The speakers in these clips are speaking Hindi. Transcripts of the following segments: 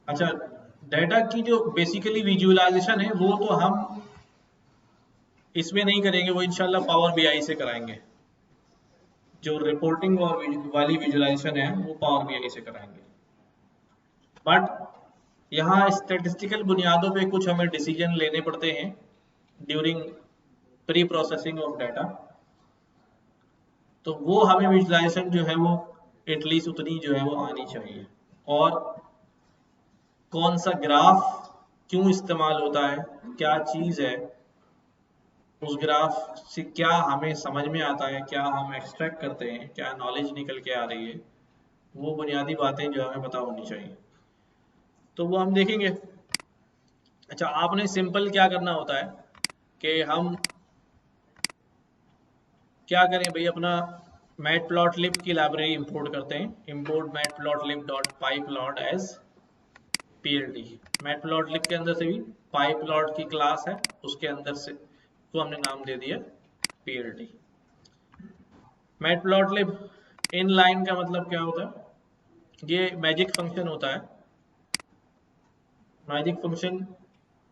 अच्छा, डाटा की जो बेसिकली विजुअलाइजेशन है वो तो हम इसमें नहीं करेंगे, वो इंशाल्लाह पावर बीआई से कराएंगे। जो रिपोर्टिंग और वाली विजुअलाइजेशन है वो पावर बीआई से कराएंगे। बट यहाँ स्टैटिस्टिकल बुनियादों पे कुछ हमें डिसीजन लेने पड़ते हैं during pre processing of data, तो वो हमें विजुअलाइजेशन जो है वो एटलीस्ट उतनी जो है वो आनी चाहिए। और कौन सा ग्राफ क्यों इस्तेमाल होता है, क्या चीज़ है, उस ग्राफ से क्या हमें समझ में आता है, क्या हम एक्सट्रैक्ट करते हैं, क्या नॉलेज निकल के आ रही है, वो बुनियादी बातें जो हमें पता होनी चाहिए, तो वो हम देखेंगे। अच्छा, आपने सिंपल क्या करना होता है कि हम क्या करें भाई, अपना मैटप्लॉटलिब की लाइब्रेरी इंपोर्ट करते हैं। Import matplotlib dot pyplot as PLT. Matplotlib के अंदर से भी पाईप्लॉट की क्लास है, उसके अंदर से तो हमने नाम दे दिया पीएलडी। मैटप्लॉटलिब इन लाइन का मतलब क्या होता है, ये मैजिक फंक्शन होता है। मैजिक फंक्शन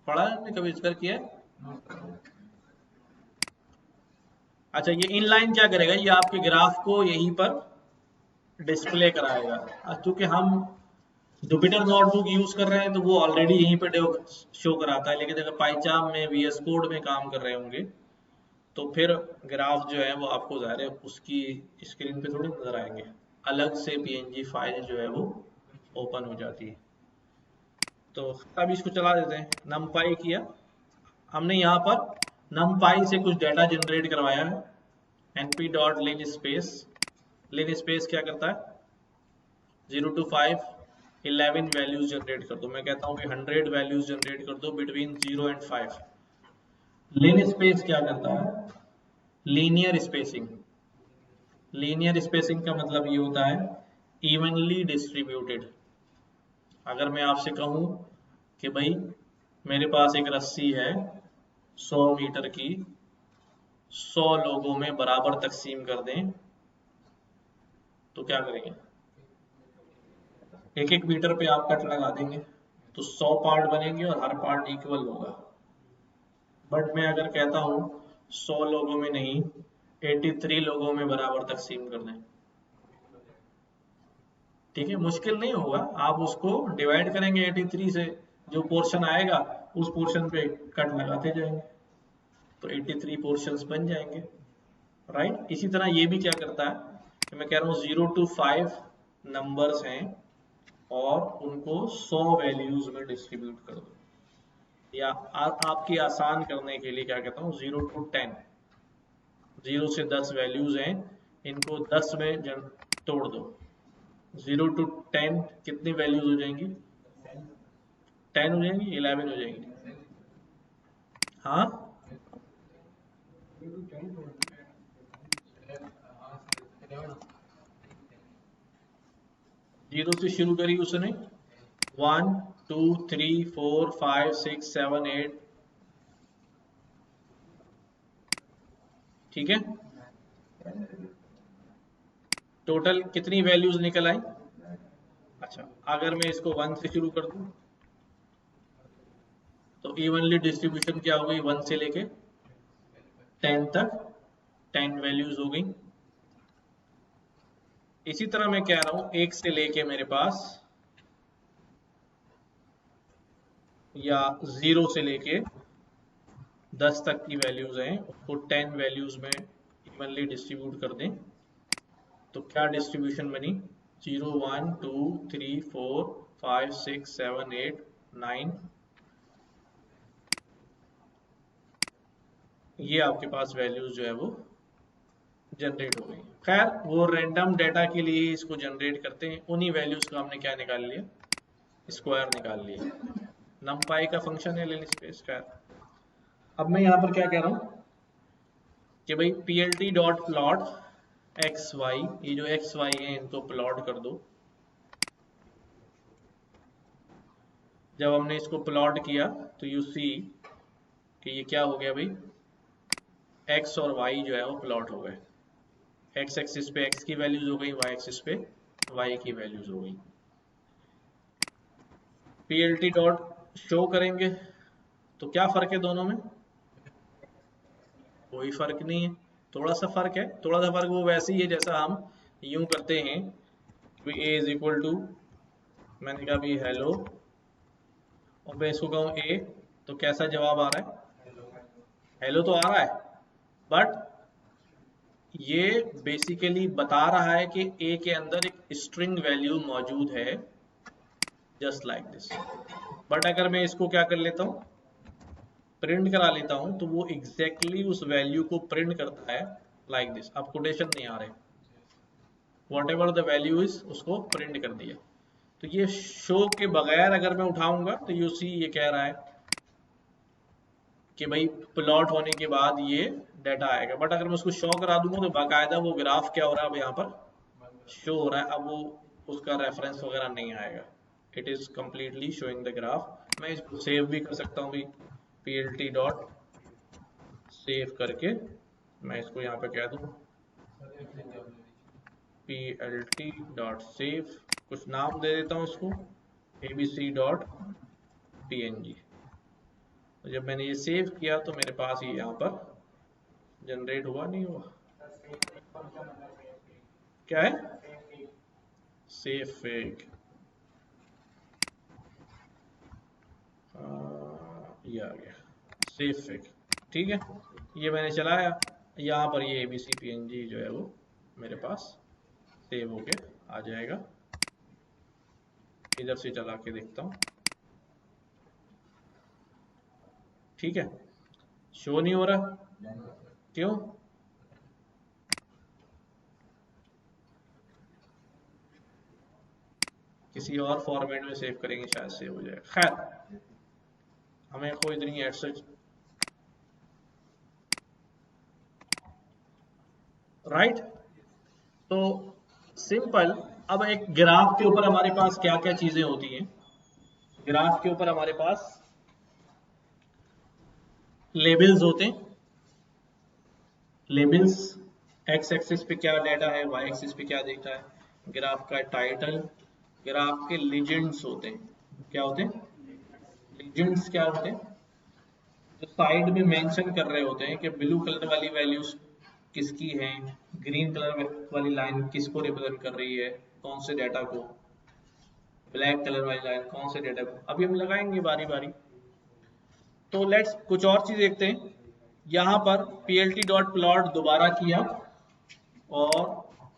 पढ़ा है आपने, कभी जिक्र किया है? अच्छा, ये इनलाइन क्या करेगा, ये आपके ग्राफ को यहीं पर डिस्प्ले कराएगा। क्योंकि हम जुपिटर नोटबुक यूज कर रहे हैं तो वो ऑलरेडी यहीं पे शो कराता है, लेकिन अगर पाइचार्म में वीएस कोड में काम कर रहे होंगे तो फिर ग्राफ जो है वो आपको ज़ाहिर है उसकी स्क्रीन पे थोड़ी नजर आएंगे, अलग से पीएनजी फाइल जो है वो ओपन हो जाती है। तो अब इसको चला देते हैं। नमपाई किया हमने, यहाँ पर नमपाई से कुछ डाटा जनरेट करवाया है। np डॉट लिन स्पेस, लिन स्पेस क्या करता है, 0 to 5 11 वैल्यूज जनरेट कर दो। मैं कहता हूँ कि 100 वैल्यूज जनरेट कर दो बिटवीन 0 and 5। लिन स्पेस क्या करता है, लीनियर स्पेसिंग। लीनियर स्पेसिंग का मतलब ये होता है इवनली डिस्ट्रीब्यूटेड। अगर मैं आपसे कहूँ कि भाई मेरे पास एक रस्सी है 100 मीटर की, 100 लोगों में बराबर तकसीम कर दें, तो क्या करेंगे, एक एक मीटर पे आप कट लगा देंगे तो 100 पार्ट बनेंगे और हर पार्ट इक्वल होगा। बट मैं अगर कहता हूँ 100 लोगों में नहीं, 83 लोगों में बराबर तकसीम कर दें, ठीक है, मुश्किल नहीं होगा। आप उसको डिवाइड करेंगे 83 से, जो पोर्शन आएगा उस पोर्शन पे कट लगाते जाएंगे तो 83 पोर्शंस बन जाएंगे, राइट। इसी तरह ये भी क्या करता है कि मैं कह रहा हूँ 0 to 5 नंबर्स हैं और उनको 100 वैल्यूज में डिस्ट्रीब्यूट कर दो, या आपकी आसान करने के लिए क्या कहता हूँ 0 to 10, 0 से 10 वैल्यूज हैं, इनको 10 में तोड़ दो। 0 to 10 कितनी वैल्यूज हो जाएंगी, 10 हो जाएंगी, 11 हो जाएंगी, हाँ 0 से शुरू करी उसने, 1 2 3 4 5 6 7 8, ठीक है। टोटल कितनी वैल्यूज निकल आई। अच्छा, अगर मैं इसको 1 से शुरू कर दूं तो इवनली डिस्ट्रीब्यूशन क्या हो गई, 1 से लेके 10 तक 10 वैल्यूज हो गई। इसी तरह मैं कह रहा हूं 1 से लेके मेरे पास, या 0 से लेके 10 तक की वैल्यूज हैं, उसको 10 वैल्यूज में इवनली डिस्ट्रीब्यूट कर दें तो क्या डिस्ट्रीब्यूशन बनी, 0 1 2 3 4 5 6 7 8 9, ये आपके पास वैल्यूज जो है वो जनरेट हो गई। खैर वो रैंडम डाटा के लिए इसको जनरेट करते हैं, उन्हीं वैल्यूज का हमने क्या निकाल लिया, स्क्वायर निकाल लिया। नमपाई का फंक्शन है लिन स्पेस। खैर अब मैं यहाँ पर क्या कह रहा हूँ कि भाई plt dot plot x y, ये जो एक्स वाई है इनको प्लॉट कर दो। जब हमने इसको प्लॉट किया तो यू सी कि ये क्या हो गया भाई, एक्स और वाई जो है वो प्लॉट हो गए। एक्स एक्सिस पे एक्स की वैल्यूज हो गई, वाई एक्सिस पे वाई की वैल्यूज हो गई। PLT डॉट शो करेंगे तो क्या फर्क है दोनों में? कोई फर्क नहीं है। थोड़ा सा फर्क है, थोड़ा सा फर्क वो वैसे ही है जैसा हम यूं करते हैं कि ए इज इक्वल टू, मैंने कहा भी हेलो और मैं इसको कहूँ ए, तो कैसा जवाब आ रहा है? हेलो तो आ रहा है, बट ये बेसिकली बता रहा है कि ए के अंदर एक स्ट्रिंग वैल्यू मौजूद है, जस्ट लाइक दिस। बट अगर मैं इसको क्या कर लेता हूँ, प्रिंट करा लेता हूँ, तो वो एग्जैक्टली उस वैल्यू को प्रिंट करता है लाइक दिस। अब कोटेशन नहीं आ रहे, what ever the value is उसको प्रिंट कर दिया। तो ये शो के बगैर अगर मैं उठाऊंगा तो यू सी ये कह रहा है कि भाई प्लॉट होने के बाद ये डाटा आएगा। बट अगर मैं उसको शो करा दूंगा तो बाकायदा वो ग्राफ क्या हो रहा है, अब यहाँ पर शो हो रहा है। अब वो उसका रेफरेंस वगैरह नहीं आएगा, it is completely showing the graph. मैं इसको सेव भी कर सकता हूँ भाई, PLT डॉट सेव करके मैं इसको यहाँ पे कह दूँ PLT डॉट सेव, कुछ नाम दे देता हूँ इसको ABC डॉट PNG। तो जब मैंने ये सेव किया तो मेरे पास ये यहाँ पर जनरेट हुआ, नहीं हुआ? क्या है? सेव फेक, ये आ गया सेव फेक। ठीक है, ये मैंने चलाया, यहाँ पर ये ABC PNG जो है वो मेरे पास सेव होके आ जाएगा। इधर से चला के देखता हूँ, ठीक है, शो नहीं हो रहा, क्यों? किसी और फॉर्मेट में सेव करेंगे शायद सेव हो जाएगा। खैर, हमें कोई नहीं एट सच, राइट। तो सिंपल। अब एक ग्राफ के ऊपर हमारे पास क्या क्या चीजें होती हैं? ग्राफ के ऊपर हमारे पास लेबल्स होते हैं। लेबल्स, एक्स एक्सिस पे क्या डाटा है, वाई एक्सिस पे क्या डेटा है। ग्राफ का टाइटल, ग्राफ के लीजेंड्स होते हैं। क्या होते हैं? लीजेंड्स क्या होते हैं? जो साइड में मेंशन कर रहे होते हैं कि ब्लू कलर वाली वैल्यूज किसकी हैं, ग्रीन कलर वाली लाइन किसको रिप्रेजेंट कर रही है, कौन से डेटा को, ब्लैक कलर वाली लाइन कौन से डेटा को। अभी हम लगाएंगे बारी बारी। तो लेट्स कुछ और चीज देखते हैं। यहाँ पर PLT डॉट प्लॉट दोबारा किया और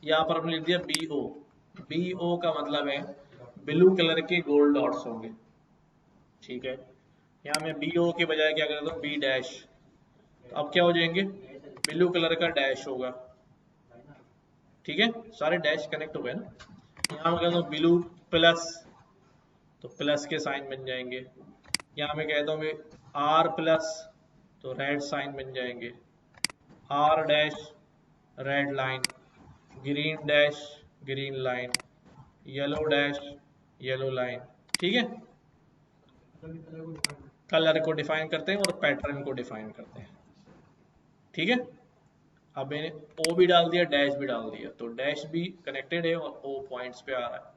यहाँ पर हमने लिख दिया BO। BO का मतलब है ब्लू कलर के गोल्ड डॉट्स होंगे, ठीक है। यहाँ मैं BO के बजाय क्या करता हूँ, B डैश। तो अब क्या हो जाएंगे, ब्लू कलर का डैश होगा, ठीक है, सारे डैश कनेक्ट हो गए ना। यहाँ मैं कहता हूँ ब्लू प्लस, तो प्लस के साइन बन जाएंगे। यहाँ मैं कहता हूँ R प्लस, तो रेड साइन बन जाएंगे। R dash red line, green dash green line, yellow dash yellow line, ठीक है। कलर को डिफाइन करते हैं और पैटर्न को डिफाइन करते हैं, ठीक है। अब मैंने O भी डाल दिया, डैश भी डाल दिया, तो डैश भी कनेक्टेड है और O पॉइंट्स पे आ रहा है।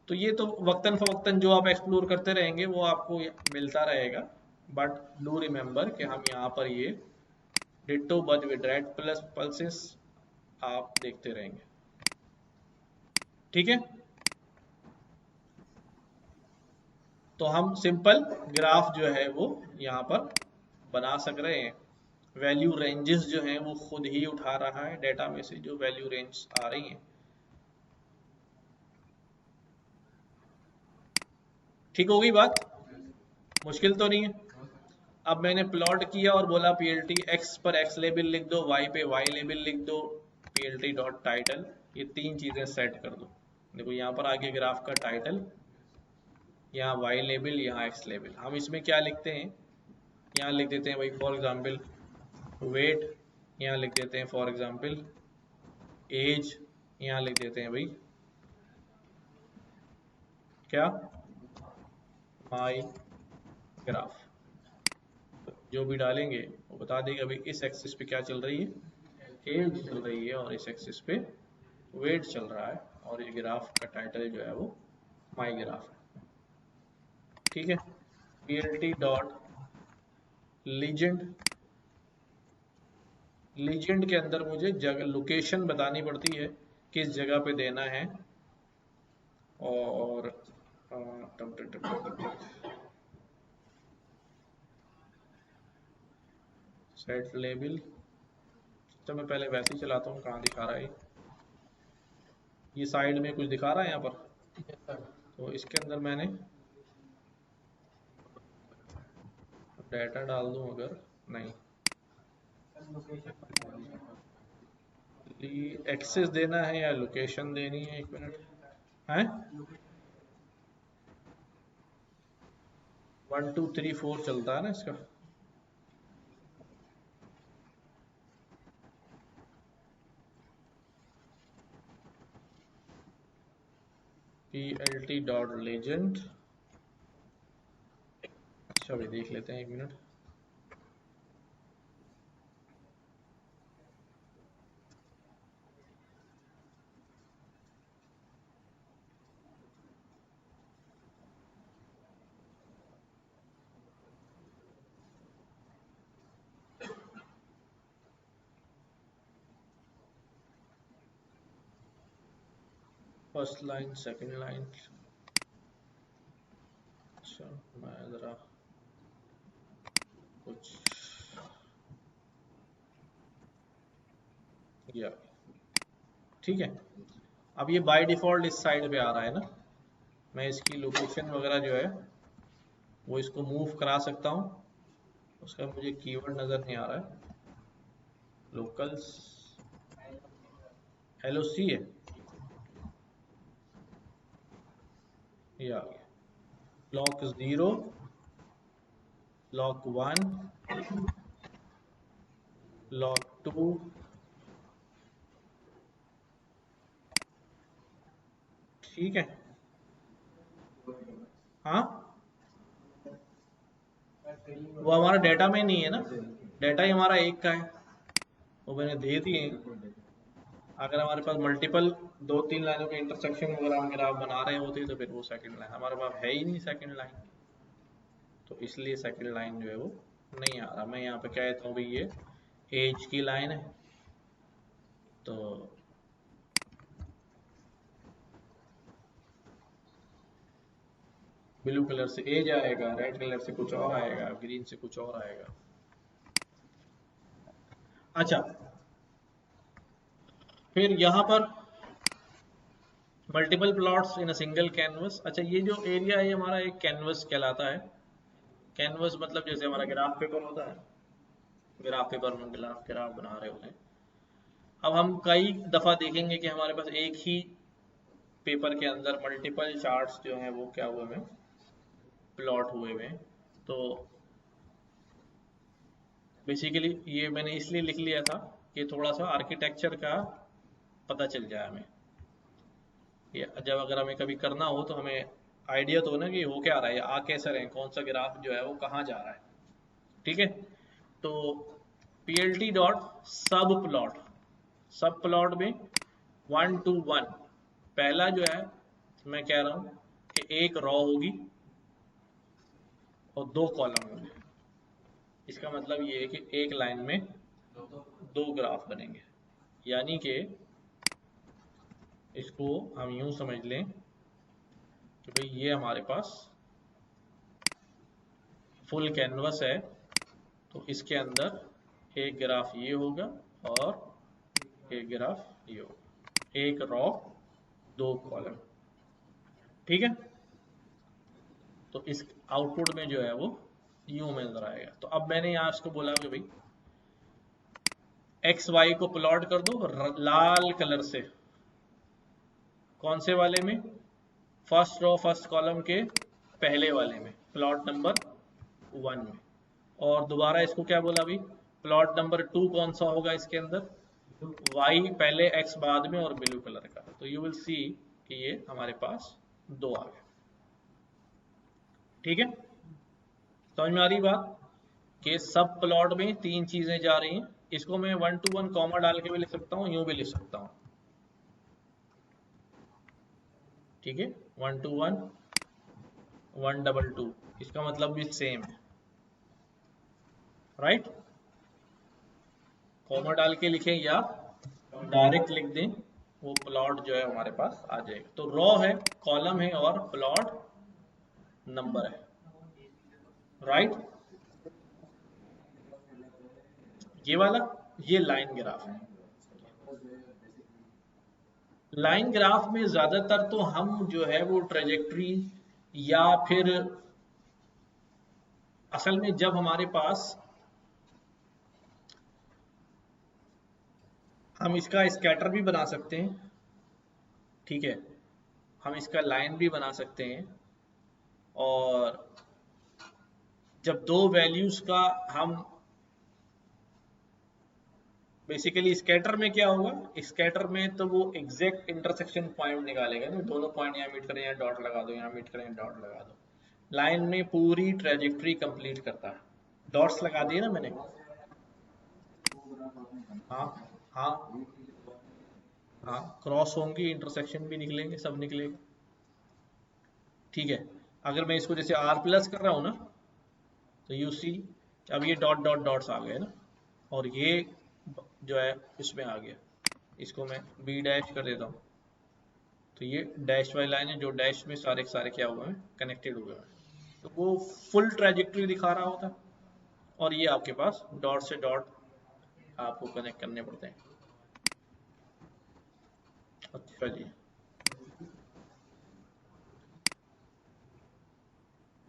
तो ये तो वक्तन फवक्तन जो आप एक्सप्लोर करते रहेंगे वो आपको मिलता रहेगा। बट डू रिमेम्बर कि हम यहाँ पर ये डिट्टो बज विद रेड प्लस पल्सेस आप देखते रहेंगे, ठीक है। तो हम सिंपल ग्राफ जो है वो यहाँ पर बना सक रहे हैं। वैल्यू रेंजेस जो हैं वो खुद ही उठा रहा है डेटा में से जो वैल्यू रेंज आ रही हैं, ठीक हो गई बात, मुश्किल तो नहीं है। अब मैंने प्लॉट किया और बोला PLT x पर x लेबल लिख दो, y पे y लेबल लिख दो, PLT डॉट टाइटल, ये तीन चीजें सेट कर दो। देखो यहाँ पर आगे ग्राफ का टाइटल, यहाँ y लेबल, यहाँ x लेबल। हम इसमें क्या लिखते हैं, यहाँ लिख देते हैं भाई फॉर एग्जाम्पल वेट, यहाँ लिख देते हैं फॉर एग्जाम्पल एज, यहाँ लिख देते हैं भाई क्या, माई ग्राफ। जो भी डालेंगे वो बता देगा भाई इस एक्सिस पे क्या चल रही है, एज चल रही है, और इस एक्सिस पे वेट चल रहा है, और ये ग्राफ का टाइटल जो है वो माई ग्राफ है। ठीक है, plt डॉट लीजेंड, लीजेंड के अंदर मुझे जगह लोकेशन बतानी पड़ती है किस जगह पे देना है, और सेट लेबल, तो मैं पहले वैसे ही चलाता हूँ, कहाँ दिखा रहा है ये साइड में कुछ दिखा रहा है यहाँ पर, तो इसके अंदर मैंने डाटा डाल दूं अगर, नहीं एक्सेस देना है या लोकेशन देनी है, 1 मिनट है, 1 2 3 4 चलता है ना इसका, plt डॉट लेजेंड, अच्छा भाई देख लेते हैं 1 minute, first line second line, अच्छा मैं ज़रा कुछ या, ठीक है, अब ये बाय डिफ़ॉल्ट इस साइड पे आ रहा है ना, मैं इसकी लोकेशन वगैरह जो है वो इसको मूव करा सकता हूँ, उसका मुझे कीवर्ड नज़र नहीं आ रहा है, लोकल्स LOC है, ये आ गया, लॉक 0, लॉक 1, लॉक 2, ठीक है, हाँ वो हमारा डेटा में नहीं है ना, डेटा ही हमारा एक का है, वो मैंने दे दिए, अगर हमारे पास मल्टीपल 2 3 लाइनों के इंटरसेक्शन वगैरह अगर आप बना रहे होते तो फिर वो सेकंड लाइन, हमारे पास है ही नहीं सेकंड लाइन, तो इसलिए सेकंड लाइन जो है वो नहीं आ रहा। मैं यहाँ पे कहता हूँ भाई ये एज की लाइन है, तो ब्लू कलर से एज आएगा, रेड कलर से कुछ और आएगा, ग्रीन से कुछ और आएगा। अच्छा फिर यहाँ पर multiple plots in a single canvas, अच्छा ये जो एरिया है हमारा एक कैनवस कहलाता है, कैनवस मतलब जैसे हमारा ग्राफ पेपर होता है, ग्राफ पेपर में ग्राफ बना रहे होते हैं, अब हम कई दफ़ा देखेंगे कि हमारे पास एक ही पेपर के अंदर मल्टीपल चार्ट्स जो हैं वो क्या हुए हैं, प्लॉट हुए हुए हैं, तो बेसिकली ये मैंने इसलिए लिख लिया था कि थोड़ा सा आर्किटेक्चर का पता चल जाए हमें, ये जब अगर हमें कभी करना हो तो हमें आइडिया तो हो ना कि हो क्या रहा है, आ कैसे रहे हैं, कौन सा ग्राफ जो है वो कहाँ जा रहा है, ठीक है, तो plt डॉट सब प्लॉट, सब प्लॉट में 1 to 1, पहला जो है मैं कह रहा हूँ कि एक रॉ होगी और 2 कॉलम होंगे, इसका मतलब ये है कि एक लाइन में 2 ग्राफ बनेंगे, यानी कि इसको हम यूं समझ लें कि भाई ये हमारे पास फुल कैनवस है, तो इसके अंदर एक ग्राफ ये होगा और एक ग्राफ ये होगा, एक रॉ 2 कॉलम, ठीक है, तो इस आउटपुट में जो है वो यूं में नजर आएगा। तो अब मैंने यहाँ इसको बोला कि भाई एक्स वाई को प्लॉट कर दो लाल कलर से, कौन से वाले में, फर्स्ट रो फर्स्ट कॉलम के पहले वाले में, प्लॉट नंबर 1 में, और दोबारा इसको क्या बोला अभी, प्लॉट नंबर 2 कौन सा होगा इसके अंदर, वाई पहले एक्स बाद में और ब्लू कलर का, तो यू विल सी कि ये हमारे पास 2 आ गए, ठीक है, समझ में आ रही बात कि सब प्लॉट में 3 चीजें जा रही हैं, इसको मैं 1 to 1 कॉमा डाल के भी लिख सकता हूँ, यूं भी लिख सकता हूँ, ठीक है, 1 to 1 122, इसका मतलब भी सेम है, राइट। कॉमा डाल के लिखें या डायरेक्ट लिख दें, वो प्लॉट जो है हमारे पास आ जाएगा। तो रॉ है, कॉलम है और प्लॉट नंबर है, राइट। ये वाला, ये लाइन ग्राफ है। लाइन ग्राफ में ज्यादातर तो हम जो है वो ट्रेजेक्ट्री या फिर असल में जब हमारे पास हम इसका स्कैटर भी बना सकते हैं, ठीक है, हम इसका लाइन भी बना सकते हैं। और जब दो वैल्यूज का हम बेसिकली स्कैटर में क्या होगा, स्कैटर में तो वो एग्जैक्ट इंटरसेक्शन पॉइंट निकालेगा ना, दोनों पॉइंट यहाँ मीट करें, यहाँ डॉट लगा दो, यहाँ मीट करें, डॉट लगा दो। लाइन में पूरी ट्रेजेक्ट्री कंप्लीट करता है। डॉट्स लगा दिए ना मैंने, हाँ हाँ हाँ, क्रॉस होंगी, इंटरसेक्शन भी निकलेंगे, सब निकलेगा, ठीक है। अगर मैं इसको जैसे आर प्लस कर रहा हूँ ना, तो यू सी अब ये डॉट डॉट डॉट्स आ गए ना, और ये जो है इसमें आ गया, इसको मैं बी डैश कर देता हूँ, तो ये डैश वाली लाइन है, जो डैश में सारे के सारे क्या हुए हैं, कनेक्टेड हुए हैं, तो वो फुल ट्रेजेक्ट्री दिखा रहा होता है। और ये आपके पास डॉट से डॉट आपको कनेक्ट करने पड़ते हैं। अच्छा जी,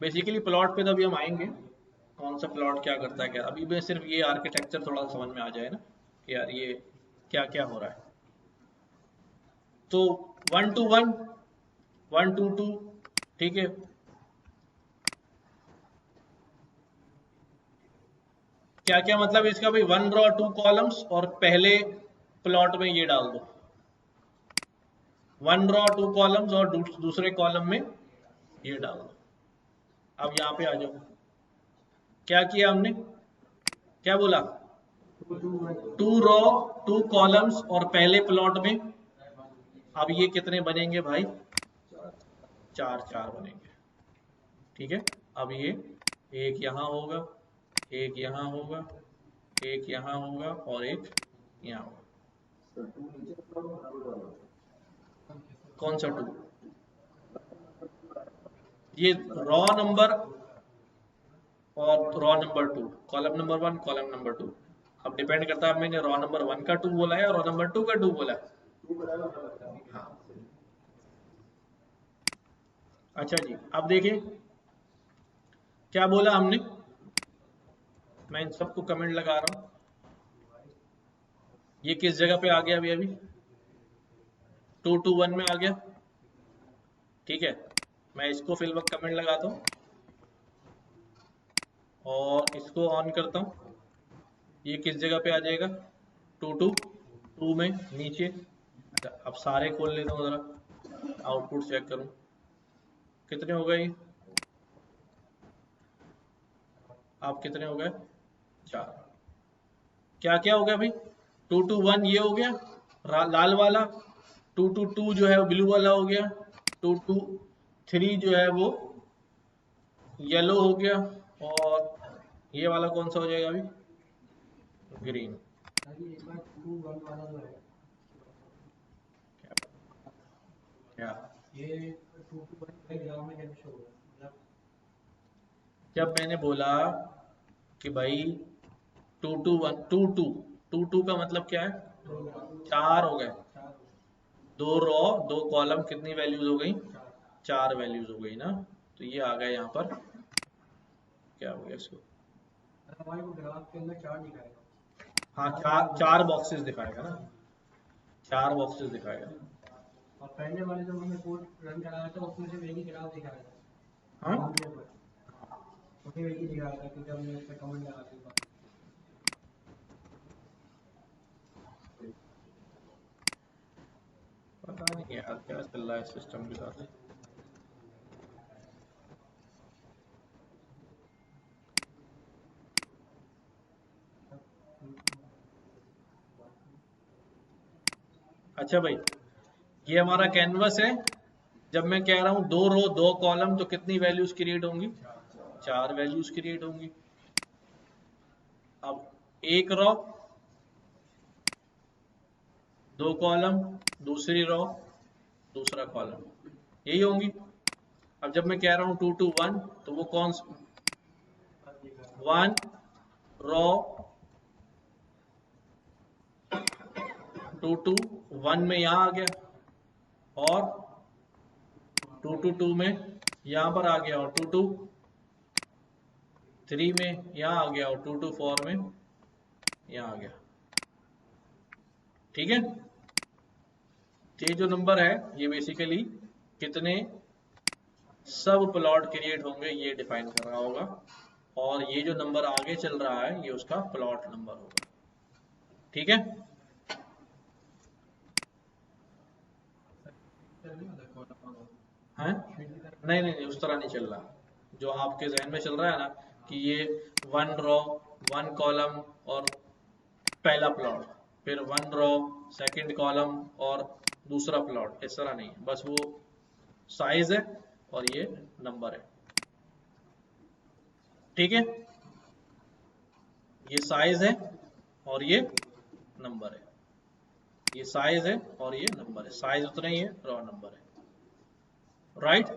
बेसिकली प्लॉट पे तो अभी हम आएंगे, कौन सा प्लॉट क्या करता है क्या, अभी मैं सिर्फ ये आर्किटेक्चर थोड़ा समझ में आ जाए ना कि यार ये क्या क्या हो रहा है। तो 1 to 1, 1 to 2, ठीक है। क्या क्या मतलब इसका भाई, 1 रॉ 2 कॉलम्स, और पहले प्लॉट में ये डाल दो, 1 रॉ 2 कॉलम्स और दूसरे कॉलम में ये डाल दो। अब यहाँ पे आ जाओ, क्या किया हमने, क्या बोला, 2 रॉ 2 कॉलम्स और पहले प्लॉट में, अब ये कितने बनेंगे भाई, 4 4 बनेंगे, ठीक है। अब ये एक यहाँ होगा, एक यहाँ होगा, एक यहाँ होगा और एक यहाँ होगा। कौन सा 2, ये रॉ नंबर और raw number 2, column number 1 column number 2। अब डिपेंड करता है मैंने रॉ नंबर 1 का 2 बोला है और रॉ नंबर 2 का 2 बोला है। हाँ, अच्छा जी, अब देखिए क्या बोला हमने, मैं इन सबको कमेंट लगा रहा हूँ। ये किस जगह पे आ गया अभी अभी, 2 to 1 में आ गया, ठीक है। मैं इसको फिल वक्त कमेंट लगाता हूँ और इसको ऑन करता हूँ, ये किस जगह पे आ जाएगा, 2 to 2 में नीचे। अच्छा, अब सारे खोल लेता हूँ जरा, आउटपुट चेक करूँ कितने हो गए, आप कितने हो गए, 4। क्या क्या हो गया भाई, 2 to 1 ये हो गया लाल वाला, 2 to 2 जो है वो ब्लू वाला हो गया, 2 to 3 जो है वो येलो हो गया, और ये वाला कौन सा हो जाएगा अभी, ग्रीन। क्या जब मैंने बोला कि भाई 2 to 1 2 2 2 2 का मतलब क्या है, 4 हो गए, 2 रॉ 2 कॉलम, कितनी वैल्यूज हो गई, 4 वैल्यूज हो गई ना। तो ये आ गया यहाँ पर, क्या हो गया इसको, हाँ, चार चार बॉक्सेस दिखाएगा ना, 4 बॉक्सेस दिखाएगा। और पहले वाले जो हमने कोड रन कराया था उसमें से एक ही ग्राफ दिखाया था, हाँ उसमें एक ही दिखाया था कि जब हमने उस पर कमेंट लगा दिया। पता नहीं यार क्या चल रहा है सिस्टम के साथ। अच्छा भाई, ये हमारा कैनवस है, जब मैं कह रहा हूं 2 रो 2 कॉलम तो कितनी वैल्यूज क्रिएट होंगी? 4 वैल्यूज क्रिएट होंगी। अब 1 रो 2 कॉलम, दूसरी रो दूसरा कॉलम, यही होंगी। अब जब मैं कह रहा हूं 2 to 1 तो वो कौन सा 1 रो 2 to 1 में यहां आ गया, और 2 to 2 में यहां पर आ गया, और 2 to 3 में यहां आ गया, और 2 to 4 में यहां आ गया। ठीक है, तो ये जो नंबर है ये बेसिकली कितने सब प्लॉट क्रिएट होंगे ये डिफाइन कर रहा होगा, और ये जो नंबर आगे चल रहा है ये उसका प्लॉट नंबर होगा। ठीक है, हैं? नहीं नहीं नहीं, उस तरह नहीं चल रहा जो आपके जहन में चल रहा है ना, कि ये 1 रो 1 कॉलम और पहला प्लॉट, फिर 1 रो सेकंड कॉलम और दूसरा प्लॉट, इस तरह नहीं है। बस वो साइज है और ये नंबर है। ठीक है, ये साइज है और ये नंबर है, ये साइज है और ये नंबर है, साइज उतना ही है, रो नंबर है। राइट।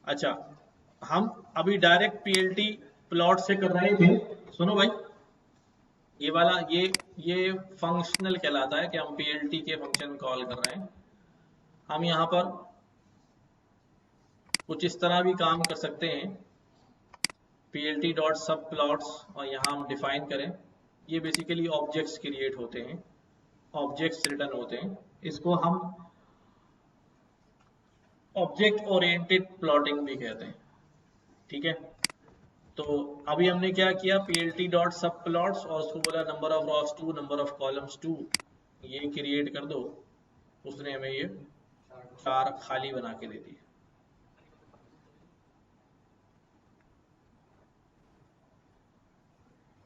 अच्छा, हम अभी डायरेक्ट पीएलटी प्लॉट से कर रहे थे। सुनो भाई, ये वाला ये फंक्शनल कहलाता है कि हम पीएलटी के फंक्शन कॉल कर रहे हैं। हम यहाँ पर कुछ इस तरह भी काम कर सकते हैं, पीएलटी डॉट सब प्लॉट्स, और यहाँ हम डिफाइन करें, ये बेसिकली ऑब्जेक्ट्स क्रिएट होते हैं, ऑब्जेक्ट्स रिटर्न होते हैं। इसको हम ऑब्जेक्ट ओरिएंटेड प्लॉटिंग भी कहते हैं। ठीक है, तो अभी हमने क्या किया, पीएलटी डॉट सब प्लॉट्स, और उसको बोला number of Ross 2, number of columns 2, ये क्रिएट कर दो। उसने हमें ये 4 खाली बना के दे दी।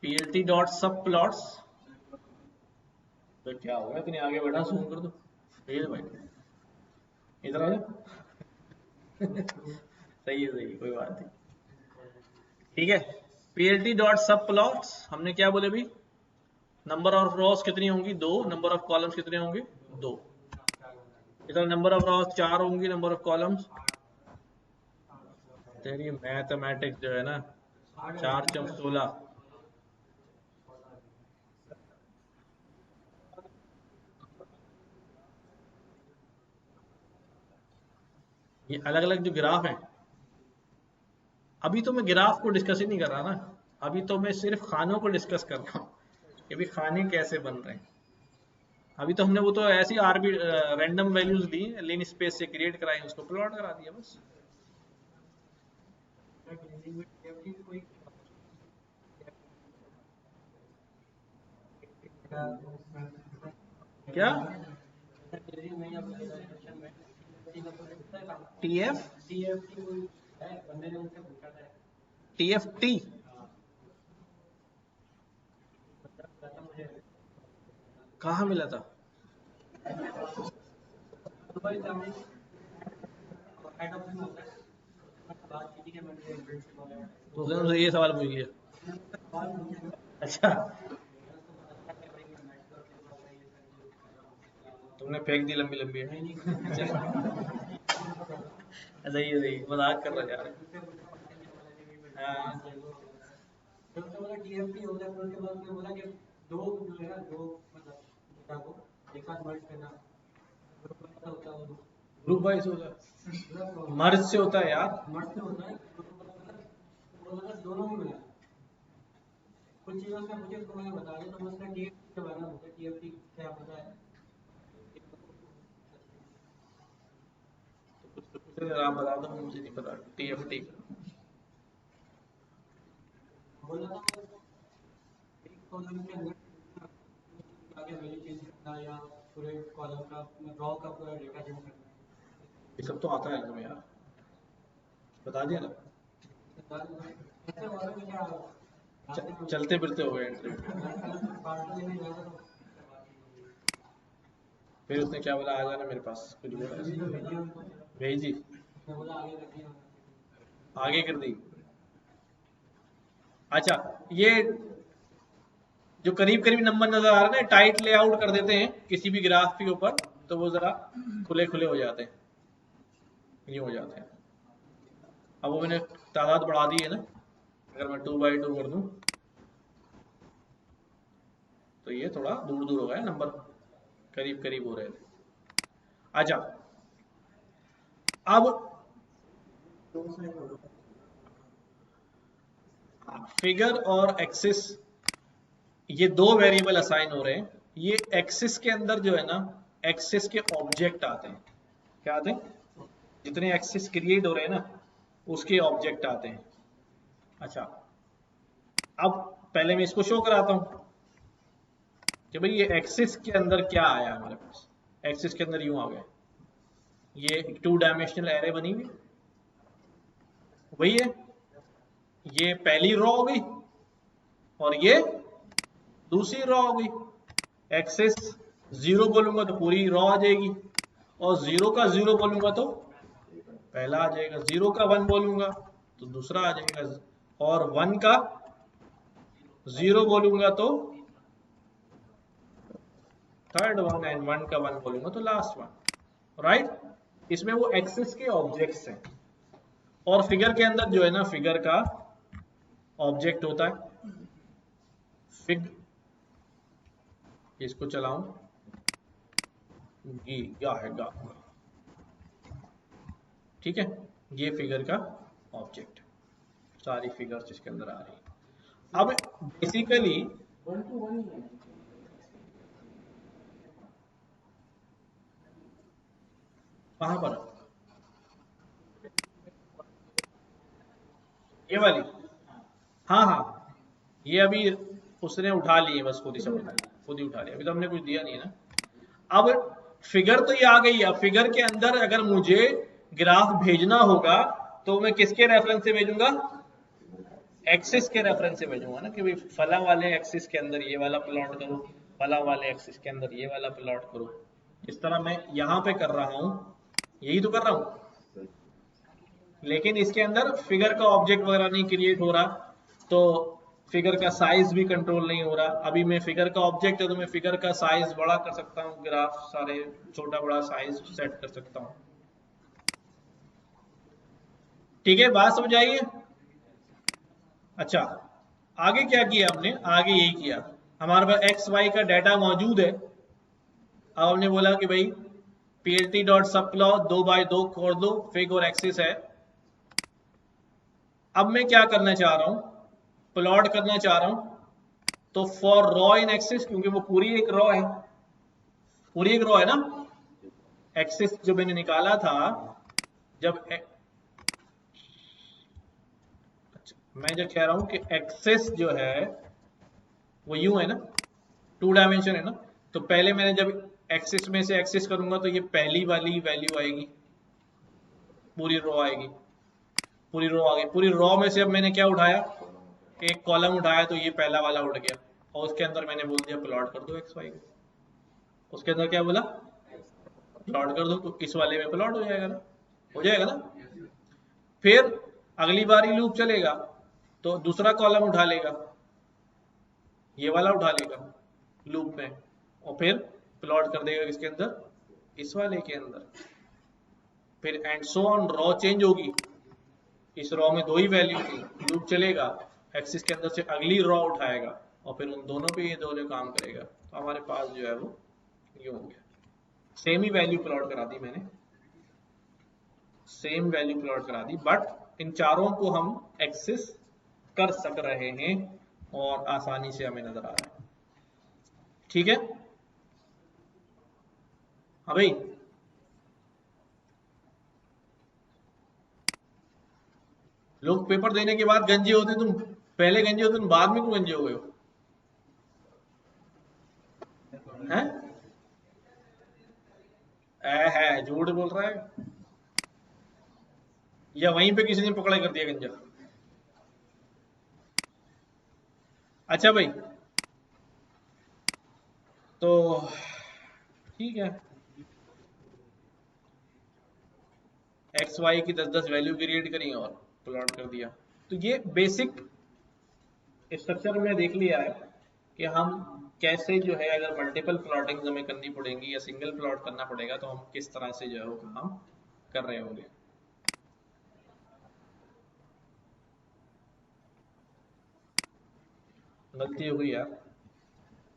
पीएलटी डॉट सब प्लॉट्स, तो क्या होगा, इतनी आगे बढ़ा, जूम कर दो, ये भाई इधर आ जाओ। सही है, सही है, कोई बात नहीं। ठीक है, पीएलटी डॉट सब प्लॉट्स, हमने क्या बोले भी, नंबर ऑफ रॉस कितनी होंगी 2, नंबर ऑफ कॉलम्स कितने होंगे 2। इधर नंबर ऑफ रॉस 4 होंगी, नंबर ऑफ कॉलम्स, तेरी मैथमेटिक्स जो है ना, 4 चम 16। ये अलग अलग जो ग्राफ हैं, अभी तो मैं ग्राफ को डिस्कस ही नहीं कर रहा ना, अभी तो मैं सिर्फ खानों को डिस्कस कर रहा हूँ कि भी खाने कैसे बन रहे हैं। अभी तो हमने वो तो ऐसी आरबी रैंडम वैल्यूज ली, लीन स्पेस से क्रिएट कराई, उसको प्लॉट करा दिया बस। क्या टीएफ टीएफटी कहाँ मिला था? तो उसने मुझसे ये सवाल पूछ लिया। अच्छा, तुमने फेंक दी लंबी लंबी है। सही है, सही, मजाक कर रहा यार। हाँ, ग्रुप वाइज होगा, मर्ज से होता है यार। आप बता दो, मुझे नहीं पता टीएफटी। ये सब तो आता है तुम्हें यार, बता दिया ना। चलते फिरते हो गए इंटरव्यू, फिर उसने क्या बोला, आ जाना मेरे पास, कुछ बोला भेजी, आगे कर दी। अच्छा, ये जो करीब करीब नंबर नजर आ रहे हैं ना, टाइट लेआउट कर देते हैं किसी भी ग्राफ के ऊपर, तो वो जरा खुले खुले हो जाते हैं, ये हो जाते हैं। अब वो मैंने तादाद बढ़ा दी है ना, अगर मैं 2x2 कर दूं तो ये थोड़ा दूर दूर हो गया, नंबर करीब करीब हो रहे थे। अच्छा, अब फिगर और एक्सिस, ये दो वेरिएबल असाइन हो रहे हैं। ये एक्सिस के अंदर जो है ना, एक्सिस के ऑब्जेक्ट आते हैं। क्या आते हैं? जितने एक्सिस क्रिएट हो रहे हैं ना, उसके ऑब्जेक्ट आते हैं। अच्छा, अब पहले मैं इसको शो कराता हूं कि भाई ये एक्सिस के अंदर क्या आया हमारे पास। एक्सिस के अंदर यूं आ गया, ये 2 डायमेंशनल एरे बनी हुई, वही है, ये पहली रो हो गई और ये दूसरी रो हो गई। एक्सिस 0 बोलूंगा तो पूरी रो आ जाएगी, और 0 का 0 बोलूंगा तो पहला आ जाएगा, 0 का 1 बोलूंगा तो दूसरा आ जाएगा, और 1 का 0 बोलूंगा तो थर्ड वन, एंड 1 का 1 बोलूंगा तो लास्ट वन। राइट, इसमें वो एक्सिस के ऑब्जेक्ट्स हैं। और फिगर के अंदर जो है ना, फिगर का ऑब्जेक्ट होता है फिग, इसको चलाऊं, गा है गा, ठीक है, ये फिगर का ऑब्जेक्ट, सारी फिगर्स इसके अंदर आ रही है। अब बेसिकली कहां पर, ये वाली, हाँ हाँ, ये अभी उसने उठा लिए, बस खुद ही समझ लो, खुद ही उठा लिया, अभी तो हमने कुछ दिया नहीं है ना। अब फिगर तो ये आ गई है, अब फिगर के अंदर अगर मुझे ग्राफ भेजना होगा तो मैं किसके रेफरेंस से भेजूंगा? एक्सिस के रेफरेंस से भेजूंगा ना, कि भाई फला वाले एक्सिस के अंदर ये वाला प्लॉट करो, फला वाले एक्सिस के अंदर ये वाला प्लॉट करो। इस तरह मैं यहां पे कर रहा हूं, यही तो कर रहा हूं, लेकिन इसके अंदर फिगर का ऑब्जेक्ट वगैरह नहीं क्रिएट हो रहा, तो फिगर का साइज भी कंट्रोल नहीं हो रहा। अभी मैं फिगर का ऑब्जेक्ट है तो मैं फिगर का साइज बड़ा कर सकता हूँ, ग्राफ सारे छोटा बड़ा साइज सेट कर सकता हूँ। ठीक है, बात समझ आई है? अच्छा, आगे क्या किया हमने? आगे यही किया, हमारे पास एक्स वाई का डाटा मौजूद है। अब हमने बोला कि भाई पीएलटी डॉट सब प्लॉट 2x2 खोल दो, फिग और एक्सिस है। अब मैं क्या करना चाह रहा हूं, प्लॉट करना चाह रहा हूं, तो फॉर रॉ इन एक्सिस, क्योंकि वो पूरी एक रॉ है, पूरी एक रॉ है ना, एक्सिस जो मैंने निकाला था, जब अच्छा, मैं जो कह रहा हूं कि एक्सिस जो है वो यूं है ना, 2 डायमेंशन है ना, तो पहले मैंने जब एक्सिस में से एक्सिस करूंगा तो ये पहली वाली वैल्यू आएगी, पूरी रो आएगी, पूरी रो आ गई। पूरी रो में से अब मैंने क्या उठाया, एक कॉलम उठाया, तो ये पहला वाला उठ गया, और उसके अंदर मैंने बोल दिया प्लॉट कर दो एक्स वाई को। उसके अंदर क्या बोला, प्लॉट कर दो, तो इस वाले में प्लॉट हो जाएगा ना, हो जाएगा ना। फिर अगली बार ही लूप चलेगा, तो दूसरा कॉलम उठा लेगा, ये वाला उठा लेगा लूप में, और फिर प्लॉट कर देगा किसके अंदर, इस वाले के अंदर। फिर and so on, raw change होगी, इस रॉ में दो ही वैल्यू थी, लूप चलेगा, एक्सिस के अंदर से अगली रॉ उठाएगा, और फिर उन दोनों पे ये दोनों काम करेगा, तो हमारे पास जो है वो ये हो गया। सेम ही वैल्यू प्लॉट करा दी मैंने, सेम वैल्यू प्लॉट करा दी, बट इन चारों को हम एक्सेस कर सक रहे हैं और आसानी से हमें नजर आ रहा है। ठीक है, हाँ भाई, लोग पेपर देने के बाद गंजे होते, तुम पहले गंजे होते, तुम बाद में क्यों गंजे हो गए हो? हैं? है झूठ बोल रहा है, या वहीं पे किसी ने पकड़ा कर दिया गंजा? अच्छा भाई, तो ठीक है, एक्स वाई की 10-10 वैल्यू क्रिएट करी और प्लॉट कर दिया। तो ये बेसिक स्ट्रक्चर में देख लिया है कि हम कैसे जो है अगर मल्टीपल प्लॉटिंग हमें करनी पड़ेंगी या सिंगल प्लॉट करना पड़ेगा तो हम किस तरह से जो है वो काम कर रहे होंगे। गलती हो गई यार,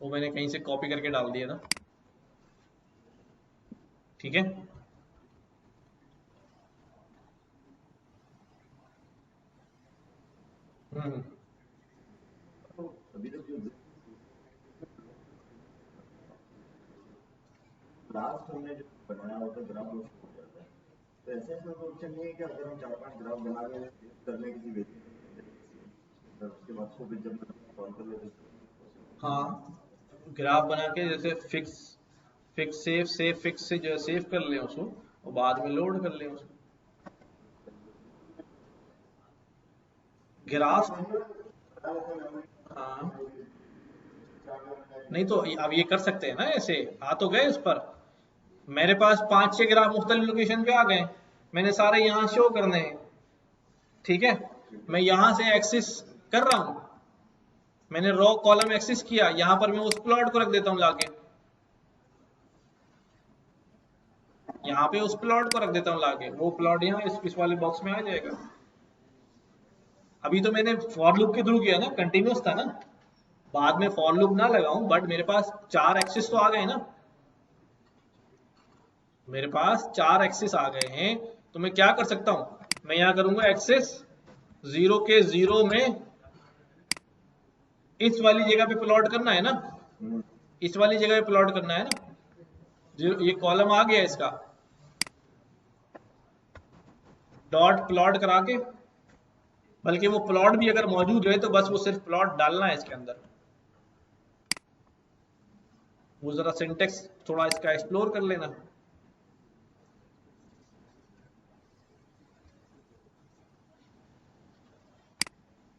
वो मैंने कहीं से कॉपी करके डाल दिया था। ठीक है, हम्म, लास्ट हमने जो बनाया होता है ग्राफ वो शो हो जाता है। तो ऐसे ऐसा तो ऑप्शन नहीं है कि अगर हम 4-5 ग्राफ बना के सेव करने किसी वेरिएबल उसके बाद उसको फिर जब सॉल्व कर लेते हाँ, ग्राफ बना के जैसे फिक्स फिक्स सेव फिक्स से जो है सेव कर लें उसको और बाद में लोड कर लें उसको ग्राफ। हाँ, नहीं तो अब ये कर सकते हैं ना, ऐसे आ तो गए उस पर। मेरे पास 5-6 ग्राफ मुख्तलिफ लोकेशन पे आ गए, मैंने सारे यहाँ शो करने हैं। ठीक है, मैं यहाँ से एक्सिस कर रहा हूँ, मैंने रो कॉलम एक्सिस किया, यहाँ पर मैं उस प्लॉट को रख देता हूँ लाके, यहाँ पे उस प्लॉट को रख देता हूँ लाके, वो प्लॉट यहाँ इस वाले बॉक्स में आ जाएगा। अभी तो मैंने फॉर लूप के थ्रू किया ना, कंटिन्यूस था ना, बाद में फॉर लूप ना लगाऊं, बट मेरे पास 4 एक्सिस तो आ गए ना, मेरे पास 4 एक्सिस आ गए हैं। तो मैं क्या कर सकता हूं, मैं यहाँ करूंगा एक्सिस 0 के 0 में इस वाली जगह पे प्लॉट करना है ना, हैं। इस वाली जगह पे प्लॉट करना है ना, ये कॉलम आ गया इसका, डॉट प्लॉट करा के, बल्कि वो प्लॉट भी अगर मौजूद है तो बस वो सिर्फ प्लॉट डालना है इसके अंदर। वो जरा सिंटेक्स थोड़ा इसका एक्सप्लोर कर लेना।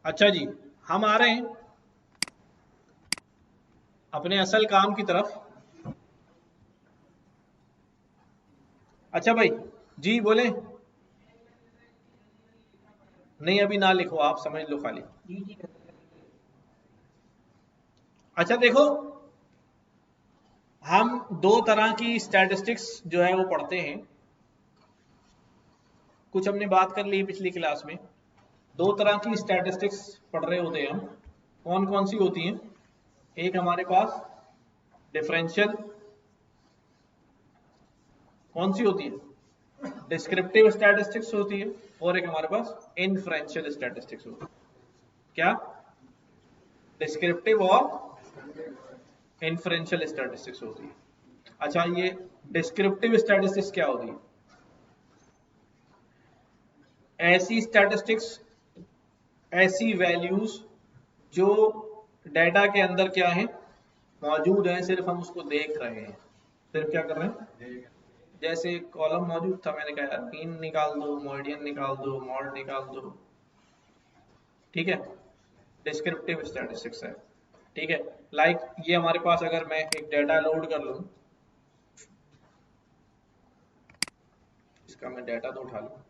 अच्छा जी, हम आ रहे हैं अपने असल काम की तरफ। अच्छा भाई, जी बोले। नहीं अभी ना लिखो, आप समझ लो खाली। अच्छा देखो, हम दो तरह की स्टैटिस्टिक्स जो है वो पढ़ते हैं, कुछ हमने बात कर ली पिछली क्लास में। दो तरह की स्टैटिस्टिक्स पढ़ रहे होते हैं हम, कौन कौन सी होती हैं? एक हमारे पास डिफरेंशियल, कौन सी होती है? डिस्क्रिप्टिव स्टैटिस्टिक्स होती है, और एक हमारे पास इनफ्रेंशियल स्टैटिस्टिक्स होती है। क्या? डिस्क्रिप्टिव और इनफ्रेंशियल स्टैटिस्टिक्स होती है। अच्छा, ये डिस्क्रिप्टिव स्टैटिस्टिक्स क्या होती है? ऐसी स्टैटिस्टिक्स, ऐसी वैल्यूज जो डेटा के अंदर क्या है, मौजूद है, सिर्फ हम उसको देख रहे हैं। सिर्फ क्या कर रहे हैं? जैसे कॉलम मौजूद था, मैंने कहा मीन निकाल दो, मोडियन निकाल दो, मॉड निकाल दो। ठीक है, डिस्क्रिप्टिव स्टैटिस्टिक्स है। ठीक है, लाइक ये हमारे पास अगर मैं एक डेटा लोड कर लूँ, इसका मैं डेटा तो उठा लूँ।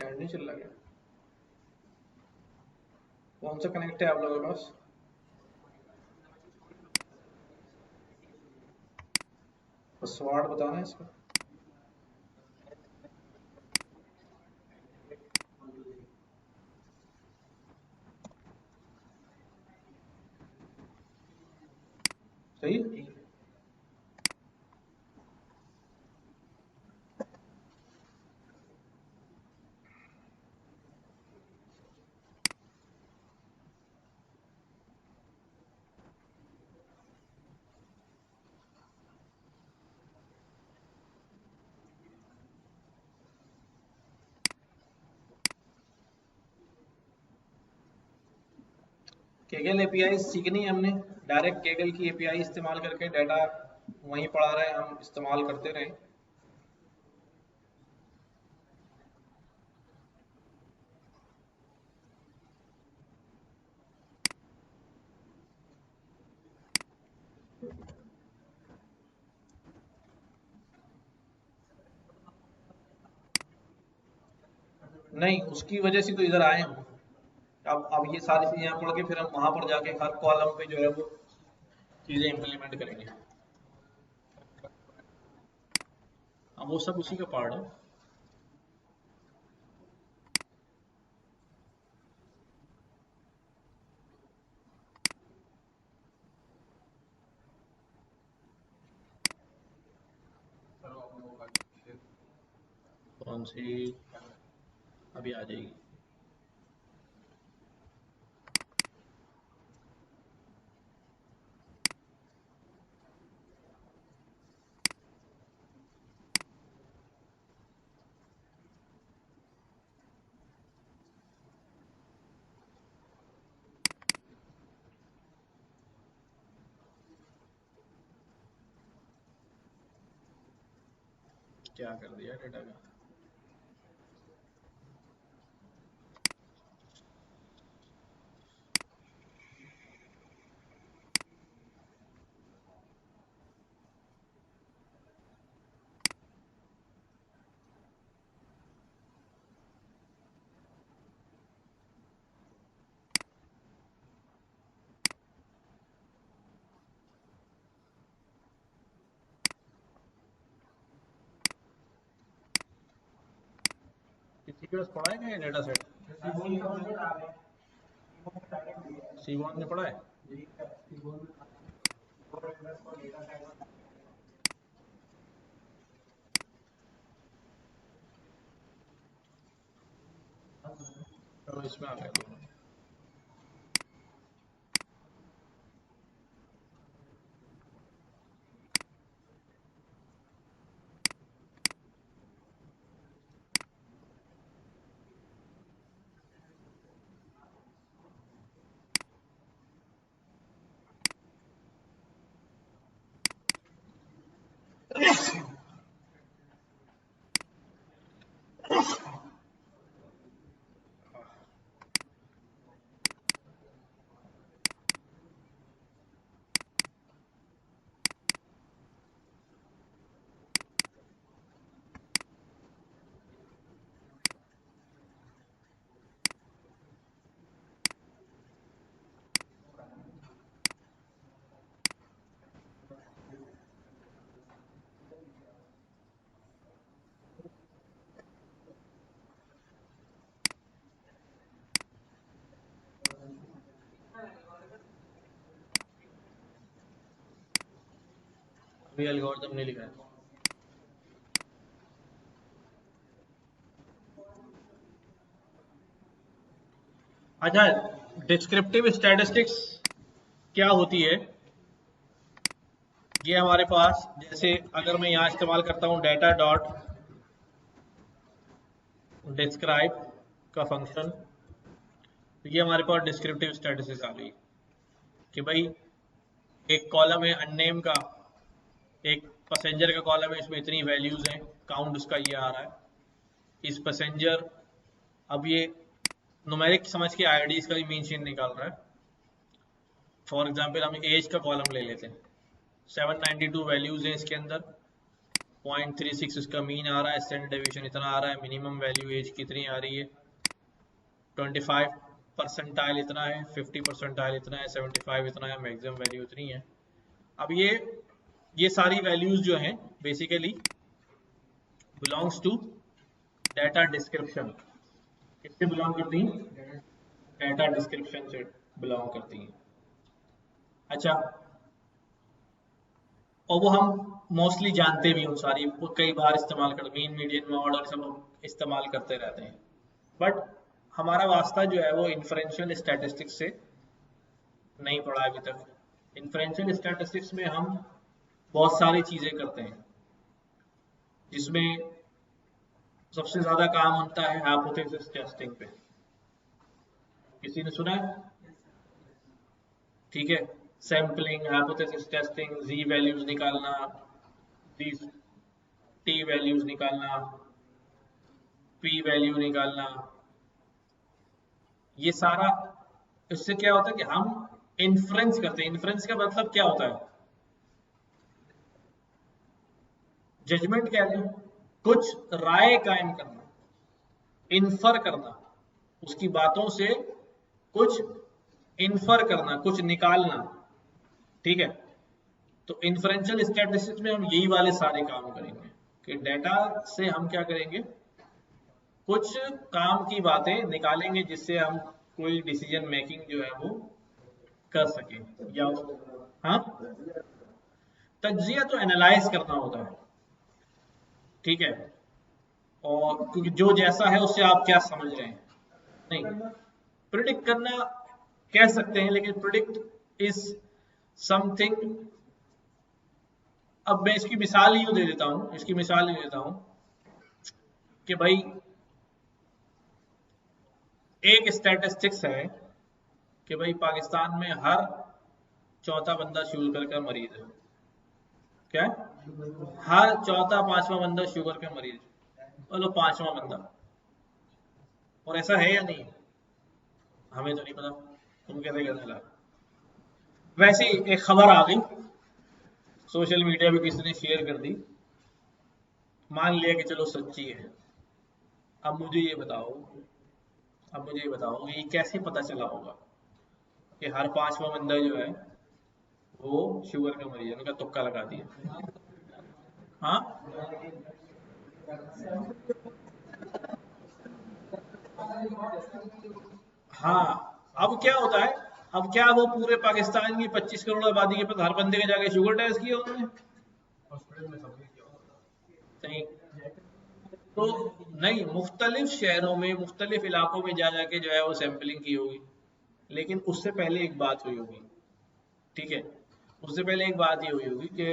नेट नहीं चल रहा क्या? कौन सा कनेक्ट है आप लोगों के पास? पासवर्ड बताना है इसका। सही है? केगल एपीआई सीखनी है हमने, डायरेक्ट केगल की एपीआई इस्तेमाल करके डाटा वहीं पड़ा रहे, हम इस्तेमाल करते रहे। नहीं, उसकी वजह से तो इधर आए हम। अब ये सारी चीजें यहाँ पढ़ के फिर हम वहां पर जाके हर कॉलम पे जो है वो चीजें इम्प्लीमेंट करेंगे। अब वो सब उसी का पार्ट है। कौन सी? अभी आ जाएगी। क्या कर दिया डेटा का? किसी के पास पढ़ा है क्या डेटा सेट? सीबॉन ने पढ़ा है? चलो इसमें आ गया दोनों। अभी एल्गोरिथम नहीं लिखा है। अच्छा, डिस्क्रिप्टिव स्टैटिस्टिक्स क्या होती है? ये हमारे पास, जैसे अगर मैं यहाँ इस्तेमाल करता हूँ डाटा डॉट डिस्क्राइब का फंक्शन, तो ये हमारे पास डिस्क्रिप्टिव स्टैटिस्टिक्स आ गई कि भाई एक कॉलम है अननेम का, एक पैसेंजर का कॉलम है, इसमें इतनी वैल्यूज हैं, काउंट उसका ये आ रहा है। इस पैसेंजर, अब ये न्यूमेरिक समझ के आईडीज का भी मीन चेन निकाल रहा है। फॉर एग्जांपल हम एज का कॉलम ले लेते हैं, 792 वैल्यूज हैं इसके अंदर, 0.36 इसका मीन आ रहा है, स्टैंडर्ड डेविएशन इतना आ रहा है, मिनिमम वैल्यू एज कितनी आ रही है, 25 परसेंटाइल इतना है, 50 परसेंटाइल इतना है, 75 इतना है, मैक्सिमम वैल्यू इतनी है। अब ये सारी वैल्यूज जो हैं basically belongs to data description. किससे बिलोंग करती हैं? डाटा डिस्क्रिप्शन से बिलोंग करती हैं। अच्छा, और वो हम मोस्टली जानते भी, उन सारी वो कई बार इस्तेमाल करते, मीन मीडियन मॉड और सब इस्तेमाल करते रहते हैं। बट हमारा वास्ता जो है वो इन्फ्रेंशियल स्टैटिस्टिक्स से नहीं पड़ा अभी तक। इन्फ्रेंशियल स्टैटिस्टिक्स में हम बहुत सारी चीजें करते हैं, जिसमें सबसे ज्यादा काम होता है हाइपोथेसिस टेस्टिंग पे। किसी ने सुना है? ठीक है, सैम्पलिंग, हाइपोथेसिस टेस्टिंग, जी वैल्यूज निकालना, जी टी वैल्यूज निकालना, पी वैल्यू निकालना, ये सारा, इससे क्या होता है कि हम इन्फ्रेंस करते हैं। इन्फ्रेंस का मतलब क्या होता है? जजमेंट कह लें, कुछ राय कायम करना, इन्फर करना, उसकी बातों से कुछ इन्फर करना, कुछ निकालना। ठीक है, तो इन्फ्रेंशियल स्टैटिस्टिक्स में हम यही वाले सारे काम करेंगे कि डेटा से हम क्या करेंगे, कुछ काम की बातें निकालेंगे जिससे हम कोई डिसीजन मेकिंग जो है वो कर सके। या हाँ, तज्जिया तो एनालाइज करना होता है, ठीक है, और क्योंकि जो जैसा है उससे आप क्या समझ रहे हैं, नहीं, प्रिडिक्ट करना कह सकते हैं, लेकिन प्रिडिक्ट इज समथिंग। अब मैं इसकी मिसाल ही दे देता हूं, इसकी मिसाल ही देता हूं कि भाई एक स्टैटिस्टिक्स है कि भाई पाकिस्तान में हर चौथा बंदा शुगर का मरीज है। क्या है? हर चौथा पांचवा बंदा शुगर का मरीज, बोलो पांचवा बंदा, और ऐसा है या नहीं? हमें तो नहीं पता, तुम कैसे कहने लगा? वैसे ही एक खबर आ गई सोशल मीडिया पे, किसी ने शेयर कर दी, मान लिया कि चलो सच्ची है। अब मुझे ये बताओ, अब मुझे ये बताओ कि ये कैसे पता चला होगा कि हर पांचवा बंदा जो है वो शुगर का मरीज है? उनका तुक्का लगा दिया। हाँ, हाँ, अब क्या होता है, अब क्या वो पूरे पाकिस्तान की 25 करोड़ आबादी के पास हर बंदे के जाके शुगर टेस्ट किया उन्होंने? नहीं, तो नहीं, मुख्तलिफ शहरों में, मुख्तलिफ इलाकों में जा जाके जो है वो सैंपलिंग की होगी, लेकिन उससे पहले एक बात हुई होगी। ठीक है, उससे पहले एक बात ये हुई होगी कि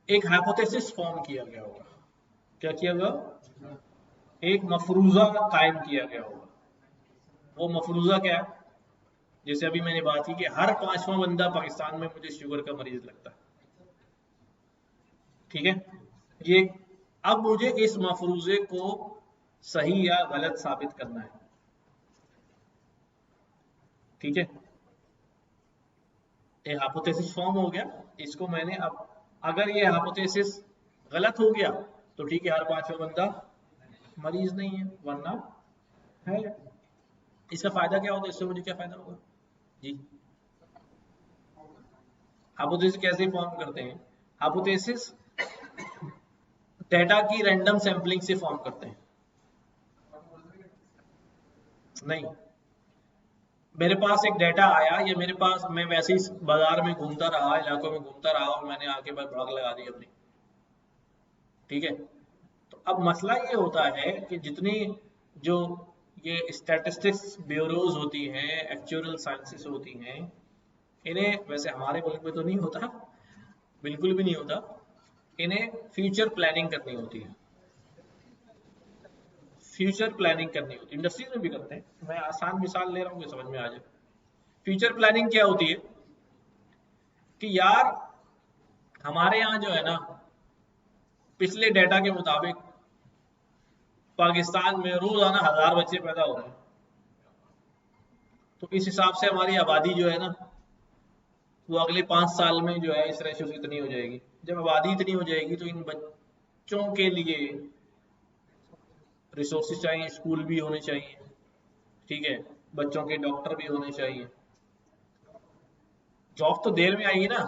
एक हाइपोथेसिस फॉर्म किया गया होगा। क्या किया गया? एक मफरूजा कायम किया गया होगा। वो मफरूजा क्या है? जैसे अभी मैंने बात की कि हर पांचवा बंदा पाकिस्तान में मुझे शुगर का मरीज लगता है। ठीक है, ये, अब मुझे इस मफरूजे को सही या गलत साबित करना है। ठीक है, एक हाइपोथेसिस फॉर्म हो गया, इसको मैंने, अब अगर ये हाइपोथेसिस गलत हो गया तो ठीक है, हर पांचवा बंदा मरीज नहीं है, वरना है। इसका फायदा क्या होगा, इससे मुझे क्या फायदा होगा जी? हाइपोथेसिस कैसे फॉर्म करते हैं? हाइपोथेसिस डेटा की रैंडम सैंपलिंग से फॉर्म करते हैं। नहीं, मेरे पास एक डेटा आया, या मेरे पास, मैं वैसे ही बाजार में घूमता रहा, इलाकों में घूमता रहा, और मैंने आके बस भाग लगा दी अपनी। ठीक है, तो अब मसला ये होता है कि जितनी जो ये स्टैटिस्टिक्स ब्यूरोज होती हैं, एक्चुअल साइंसेस होती हैं, इन्हें, वैसे हमारे मुल्क में तो नहीं होता, बिल्कुल भी नहीं होता, इन्हें फ्यूचर प्लानिंग करनी होती है। फ्यूचर प्लानिंग करनी होती है, इंडस्ट्रीज में भी करते हैं। मैं आसान मिसाल ले रहा हूँ कि समझ में आ जाए। फ्यूचर प्लानिंग क्या होती है कि यार, हमारे यहाँ जो है ना, पिछले डेटा के मुताबिक पाकिस्तान में रोजाना 1000 बच्चे पैदा हो रहे हैं, तो इस हिसाब से हमारी आबादी जो है ना, वो अगले 5 साल में जो है इस रेशो से इतनी हो जाएगी। जब आबादी इतनी हो जाएगी तो इन बच्चों के लिए रिसोर्सेज चाहिए, स्कूल भी होने चाहिए, ठीक है, बच्चों के डॉक्टर भी होने चाहिए। जॉब तो देर में आएगी ना।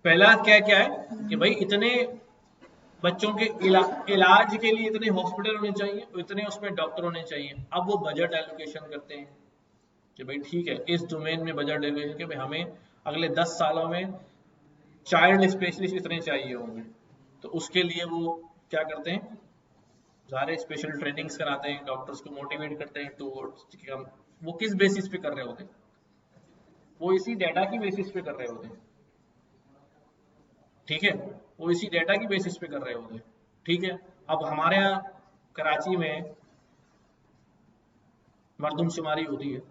पहला क्या क्या है कि भाई इतने बच्चों के इलाज के लिए इतने हॉस्पिटल होने चाहिए, इतने उसमें डॉक्टर होने चाहिए। अब वो बजट एलोकेशन करते हैं कि भाई ठीक है, इस डोमेन में बजट एलोकेशन के भाई हमें अगले 10 सालों में चाइल्ड स्पेशलिस्ट इतने चाहिए होंगे, तो उसके लिए वो क्या करते हैं, सारे स्पेशल ट्रेनिंग्स कराते हैं, डॉक्टर्स को मोटिवेट करते हैं टू, वो किस बेसिस पे कर रहे होते हैं? वो इसी डेटा की बेसिस पे कर रहे होते हैं। ठीक है, वो इसी डेटा की बेसिस पे कर रहे होते हैं। ठीक है, अब हमारे यहाँ कराची में मरदमशुमारी होती है,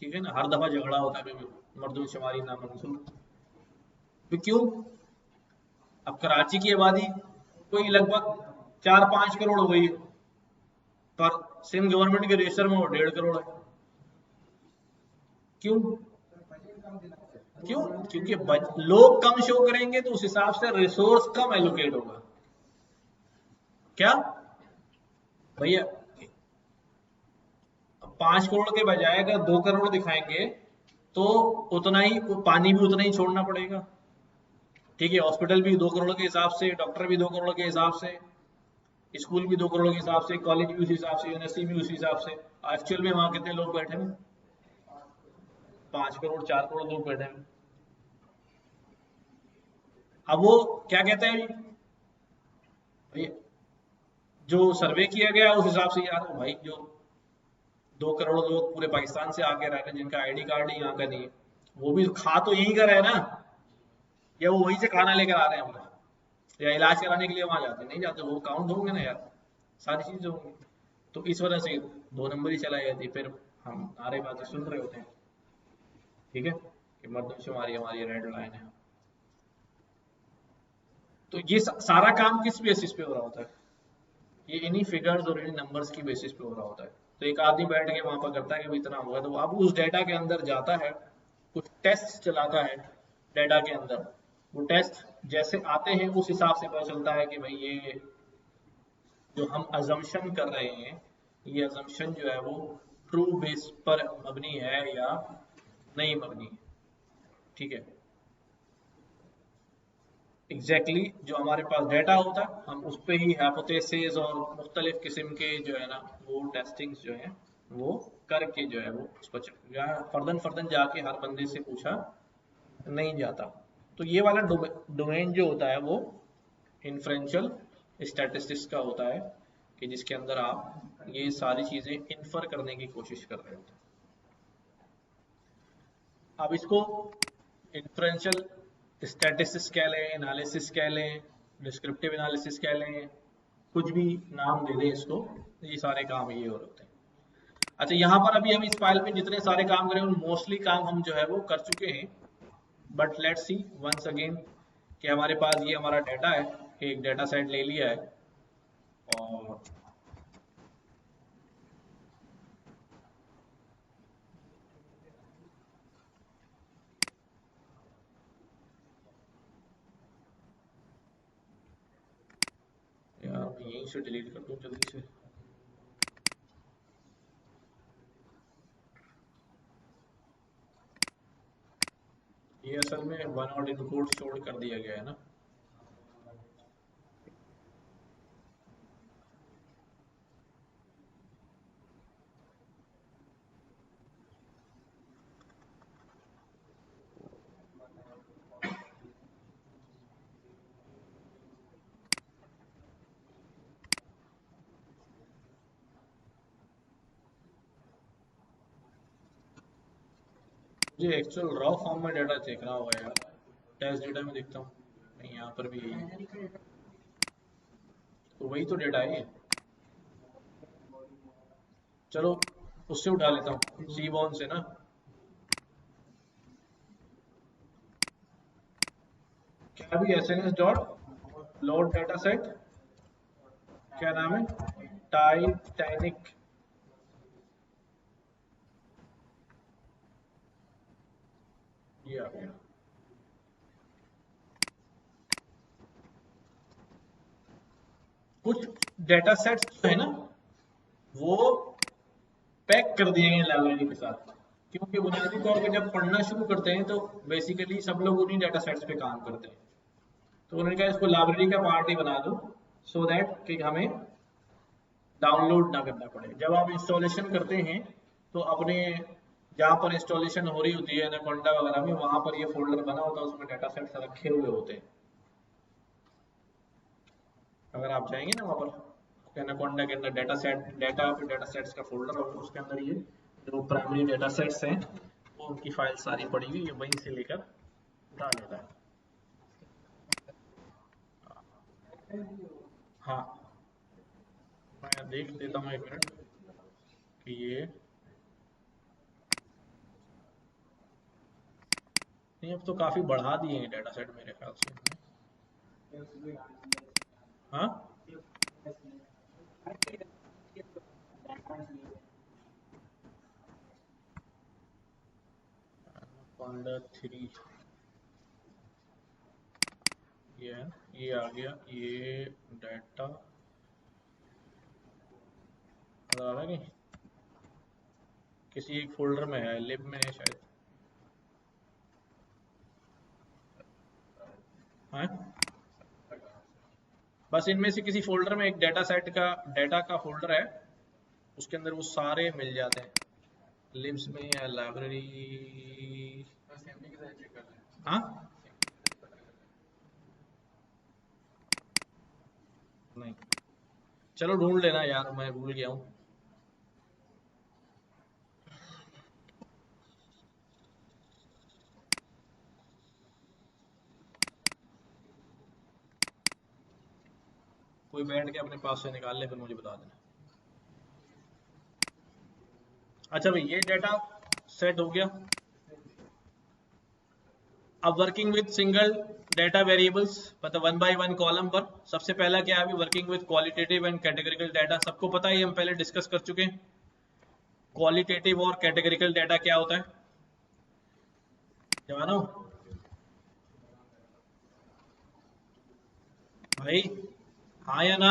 ठीक है ना, हर दफा झगड़ा होता है मर्दमशुमारी नामंजूर। तो क्यों? अब कराची की आबादी कोई लगभग 4-5 करोड़ हो गई है, पर सिंध गवर्नमेंट के रजिस्टर में वो 1.5 करोड़ है। क्यों? क्यों? क्योंकि लोग कम शो करेंगे तो उस हिसाब से रिसोर्स कम एलोकेट होगा। क्या भैया, 5 करोड़ के बजाय अगर 2 करोड़ दिखाएंगे तो उतना ही पानी भी उतना ही छोड़ना पड़ेगा। ठीक है, हॉस्पिटल भी 2 करोड़ के हिसाब से, डॉक्टर भी 2 करोड़ के हिसाब से, स्कूल भी 2 करोड़ के हिसाब से, कॉलेज भी उसी हिसाब से, यूनिवर्सिटी भी उसी हिसाब से। एक्चुअल में वहां कितने लोग बैठे हैं? 5 करोड़ 4 करोड़ लोग बैठे हैं। अब वो क्या कहते हैं भैया, जो सर्वे किया गया उस हिसाब से यार भाई, जो 2 करोड़ लोग पूरे पाकिस्तान से आके रह रहे हैं जिनका आईडी कार्ड ही यहाँ का नहीं है, वो भी खा तो यहीं का रहे ना, या वो वहीं से खाना लेकर आ रहे हैं अपना, या इलाज कराने के लिए वहां जाते नहीं जाते, वो काउंट होंगे ना यार, सारी चीजें होंगी। तो इस वजह से 2 नंबर ही चलाई जाती, फिर हम नारे बातें सुन रहे होते हैं, ठीक है, कि मर्दमशुमारी हमारी रेड लाइन है। तो ये सारा काम किस बेसिस पे हो रहा होता है? ये इन्हीं फिगर्स और इन्हीं नंबर्स की बेसिस पे हो रहा होता है। तो एक आदमी बैठ के वहां पर करता है कि भाई इतना होगा, तो अब उस डेटा के अंदर जाता है, कुछ टेस्ट चलाता है डेटा के अंदर, वो टेस्ट जैसे आते हैं उस हिसाब से पता चलता है कि भाई ये जो हम अजम्पशन कर रहे हैं, ये अजम्पशन जो है वो ट्रू बेस पर मबनी है या नहीं मबनी है। ठीक है, एग्जैक्टली जो हमारे पास डाटा होता है हम उस पर ही हाइपोथेसिस और मुख्तलिफ किस्म के जो है ना वो टेस्टिंग्स जो है वो करके जो है वो उस पर फर्दन फर्दन जाके हर बंदे से पूछा नहीं जाता। तो ये वाला डोमेन जो होता है वो इन्फ्रेंशियल स्टैटिस्टिक्स का होता है, कि जिसके अंदर आप ये सारी चीजें इन्फर करने की कोशिश कर रहे होते हैं। अब इसको इन्फ्रेंशियल स्टैटिस्टिक्स कह लें, एनालिसिस कह लें, डिस्क्रिप्टिव एनालिसिस कह लें, कुछ भी नाम दे दें इसको, ये सारे काम ये हो होते हैं। अच्छा, यहाँ पर अभी हम इस फाइल में जितने सारे काम करें उन मोस्टली काम हम जो है वो कर चुके हैं, but let's see once again कि हमारे पास ये हमारा डाटा है, एक डाटा सेट ले लिया है, और यार मैं यहीं से डिलीट कर दूं जल्दी से। ये असल में वन और इनकोड छोड़ कर दिया गया है ना। मुझे एक्चुअल रॉ फॉर्म में डाटा देखना होगा यार, टेस्ट डेटा में देखता हूँ, नहीं यहाँ पर भी यही, तो वही तो डेटा है ये। चलो उससे उठा लेता हूँ, सीबॉन से ना। क्या भी S N S dot load data set, क्या नाम है, टाइटैनिक। ये आ गया। कुछ डेटा सेट्स जो है ना वो पैक कर दिए गए लाइब्रेरी के साथ, क्योंकि बुनियादी तौर पे जब पढ़ना शुरू करते हैं तो बेसिकली सब लोग उन्हीं डेटा सेट्स पे काम करते हैं। तो उन्होंने कहा इसको लाइब्रेरी का पार्ट ही बना दो, सो दैट कि हमें डाउनलोड ना करना पड़े। जब आप इंस्टॉलेशन करते हैं तो अपने जहाँ पर इंस्टॉलेशन हो रही होती है एनाकोंडा वगैरह में, वहां पर ये फोल्डर बना होता है, उसमें डाटा सेट्स रखे हुए होते हैं। अगर आप जाएंगे ना वहाँ पर एनाकोंडा के अंदर डाटा सेट, डाटा सेट्स का फोल्डर होगा, उसके अंदर ये जो प्राइमरी डाटा सेट्स हैं वो उनकी फाइल सारी पड़ी हुई है, वहीं से लेकर उठा लेता है। हाँ, मैं देख देता हूँ एक मिनट कि ये नहीं, अब तो काफी बढ़ा दिए हैं डेटा सेट मेरे ख्याल से इन्होंने। हाँ, Anaconda 3 ये आ गया, ये डाटा आ रहा नहीं, किसी एक फोल्डर में है, लिब में है शायद। हाँ, बस इनमें से किसी फोल्डर में एक डाटा सेट का डाटा का फोल्डर है, उसके अंदर वो सारे मिल जाते हैं, लिब्स में या लाइब्रेरी। हाँ, नहीं, चलो ढूंढ लेना यार, मैं भूल गया हूँ। कोई बैठ के अपने पास से निकाल ले, फिर मुझे बता देना। अच्छा भाई, ये डाटा सेट हो गया। अब working with single data variables, मतलब 1 बाय 1 कॉलम पर सबसे पहला क्या है, working with qualitative and categorical data. सबको पता है, हम पहले डिस्कस कर चुके हैं। क्वालिटेटिव और कैटेगरिकल डाटा क्या होता है जवानों? भाई हाँ या ना?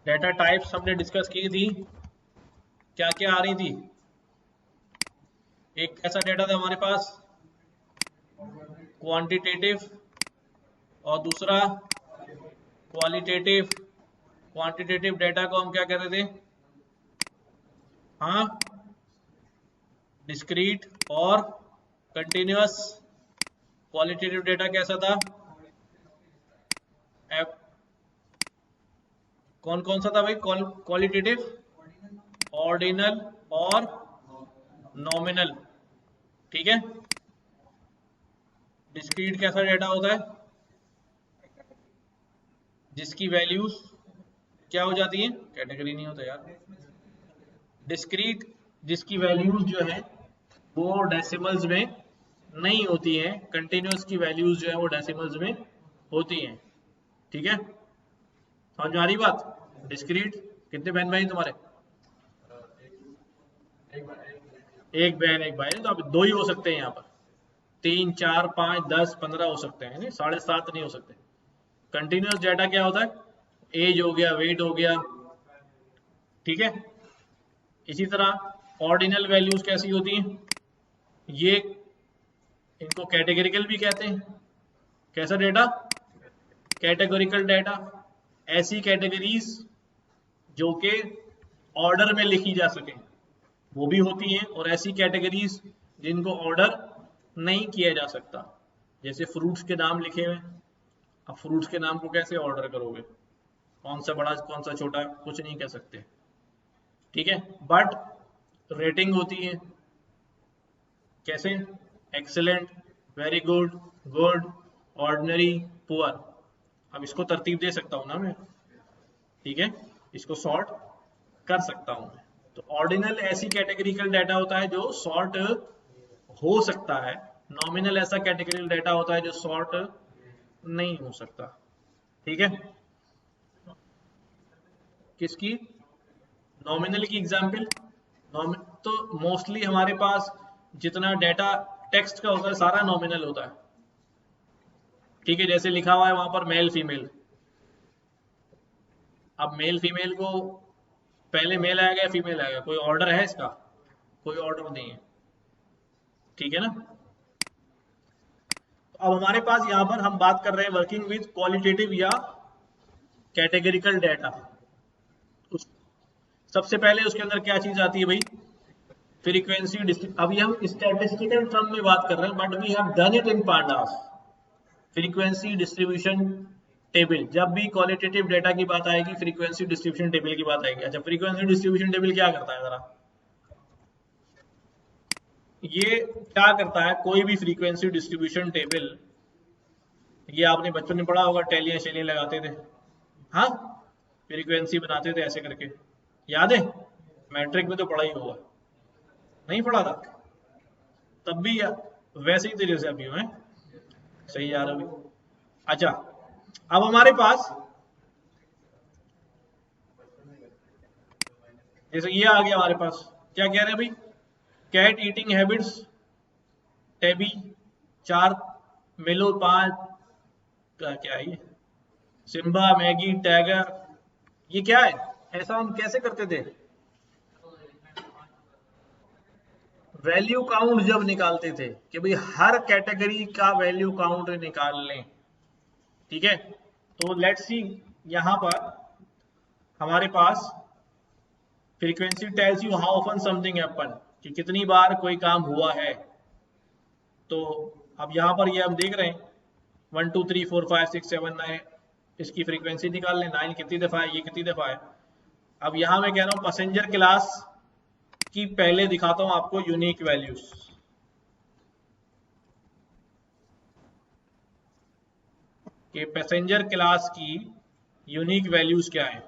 डेटा टाइप्स हमने डिस्कस की थी, क्या क्या आ रही थी। एक ऐसा डेटा था हमारे पास क्वांटिटेटिव, और दूसरा क्वालिटेटिव। क्वांटिटेटिव डाटा को हम क्या कहते थे? हाँ, डिस्क्रीट और कंटिन्यूअस। क्वालिटेटिव डाटा कैसा था? कौन कौन सा था भाई क्वालिटेटिव? ऑर्डिनल और नॉमिनल, ठीक है। डिस्क्रीट कैसा डाटा होता है? जिसकी वैल्यूज क्या हो जाती है? कैटेगरी नहीं होता यार। डिस्क्रीट जिसकी वैल्यूज जो है वो डेसिमल्स में नहीं होती हैं। कंटिन्यूअस की वैल्यूज जो है वो डेसिमल्स में होती हैं, ठीक है। समझ में आ रही बात? डिस्क्रीट, कितने बहन भाई तुम्हारे? एक बहन एक भाई, तो अब दो ही हो सकते हैं यहाँ पर। 3 4 5 10 15 हो सकते हैं, नहीं 7.5 नहीं हो सकते। कंटिन्यूअस डाटा क्या होता है? एज हो गया, वेट हो गया, ठीक है। इसी तरह ऑर्डिनल वैल्यूज कैसी होती हैं? ये इनको कैटेगरिकल भी कहते हैं। कैसा डेटा? Categorical data. ऐसी कैटेगरीज जो कि ऑर्डर में लिखी जा सके वो भी होती हैं, और ऐसी कैटेगरीज जिनको ऑर्डर नहीं किया जा सकता, जैसे फ्रूट्स के नाम लिखे हुए। अब फ्रूट्स के नाम को कैसे ऑर्डर करोगे? कौन सा बड़ा कौन सा छोटा, कुछ नहीं कह सकते, ठीक है। बट रेटिंग होती है, कैसे? Excellent, very good, good, ordinary, poor. अब इसको तरतीब दे सकता हूं ना मैं, ठीक है, इसको सॉर्ट कर सकता हूं मैं। तो ऑर्डिनल ऐसी कैटेगरिकल डाटा होता है जो सॉर्ट हो सकता है। नॉमिनल ऐसा कैटेगरिकल डाटा होता है जो सॉर्ट नहीं हो सकता, ठीक है। किसकी? नॉमिनल की एग्जांपल। तो मोस्टली हमारे पास जितना डाटा टेक्स्ट का होता है सारा नॉमिनल होता है, ठीक है। जैसे लिखा हुआ है वहां पर मेल फीमेल। अब मेल फीमेल को पहले मेल आएगा या फीमेल आएगा? कोई ऑर्डर है इसका? कोई ऑर्डर नहीं है, ठीक है ना। तो अब हमारे पास यहाँ पर हम बात कर रहे हैं वर्किंग विद क्वालिटेटिव या कैटेगरिकल डाटा। सबसे पहले उसके अंदर क्या चीज आती है भाई? फ्रीक्वेंसी। अभी हम स्टैटिस्टिकल टर्म में बात कर रहे हैं, but we have done it in pandas. Frequency distribution table. जब भी क्वालिटेटिव डाटा की बात आएगी फ्रीक्वेंसी डिस्ट्रीब्यूशन टेबल की बात आएगी। अच्छा, फ्रीक्वेंसी डिस्ट्रीब्यूशन टेबल क्या करता है जरा? ये क्या करता है? कोई भी फ्रीक्वेंसी डिस्ट्रीब्यूशन टेबल, ये आपने बचपन में पढ़ा होगा, टेलियां शेलियां लगाते थे, हाँ, फ्रीक्वेंसी बनाते थे ऐसे करके, याद है? मैट्रिक में तो पढ़ा ही होगा, नहीं पढ़ा था? तब भी वैसे ही तरीके से अभी है सही आ रहा है। अच्छा, अब हमारे पास जैसे ये आ गया हमारे पास, क्या कह रहे हैं भाई, कैट ईटिंग हैबिट्स, टेबी 4, मिलो 5, क्या है ये, सिम्बा, मैगी, टैगर, ये क्या है, ऐसा हम कैसे करते थे, वैल्यू काउंट जब निकालते थे कि भाई हर कैटेगरी का वैल्यू काउंट निकाल लें। ठीक है, तो लेट्स सी, यहां पर हमारे पास frequency tells you how often something happen, कि कितनी बार कोई काम हुआ है। तो अब यहाँ पर ये हम देख रहे हैं 1 2 3 4 5 6 7 9, इसकी फ्रीक्वेंसी निकाल लें, 9 कितनी दफा है, ये कितनी दफा है। अब यहाँ मैं कह रहा हूँ पैसेंजर क्लास की पहले दिखाता हूँ आपको यूनिक वैल्यूज, कि पैसेंजर क्लास की यूनिक वैल्यूज क्या है।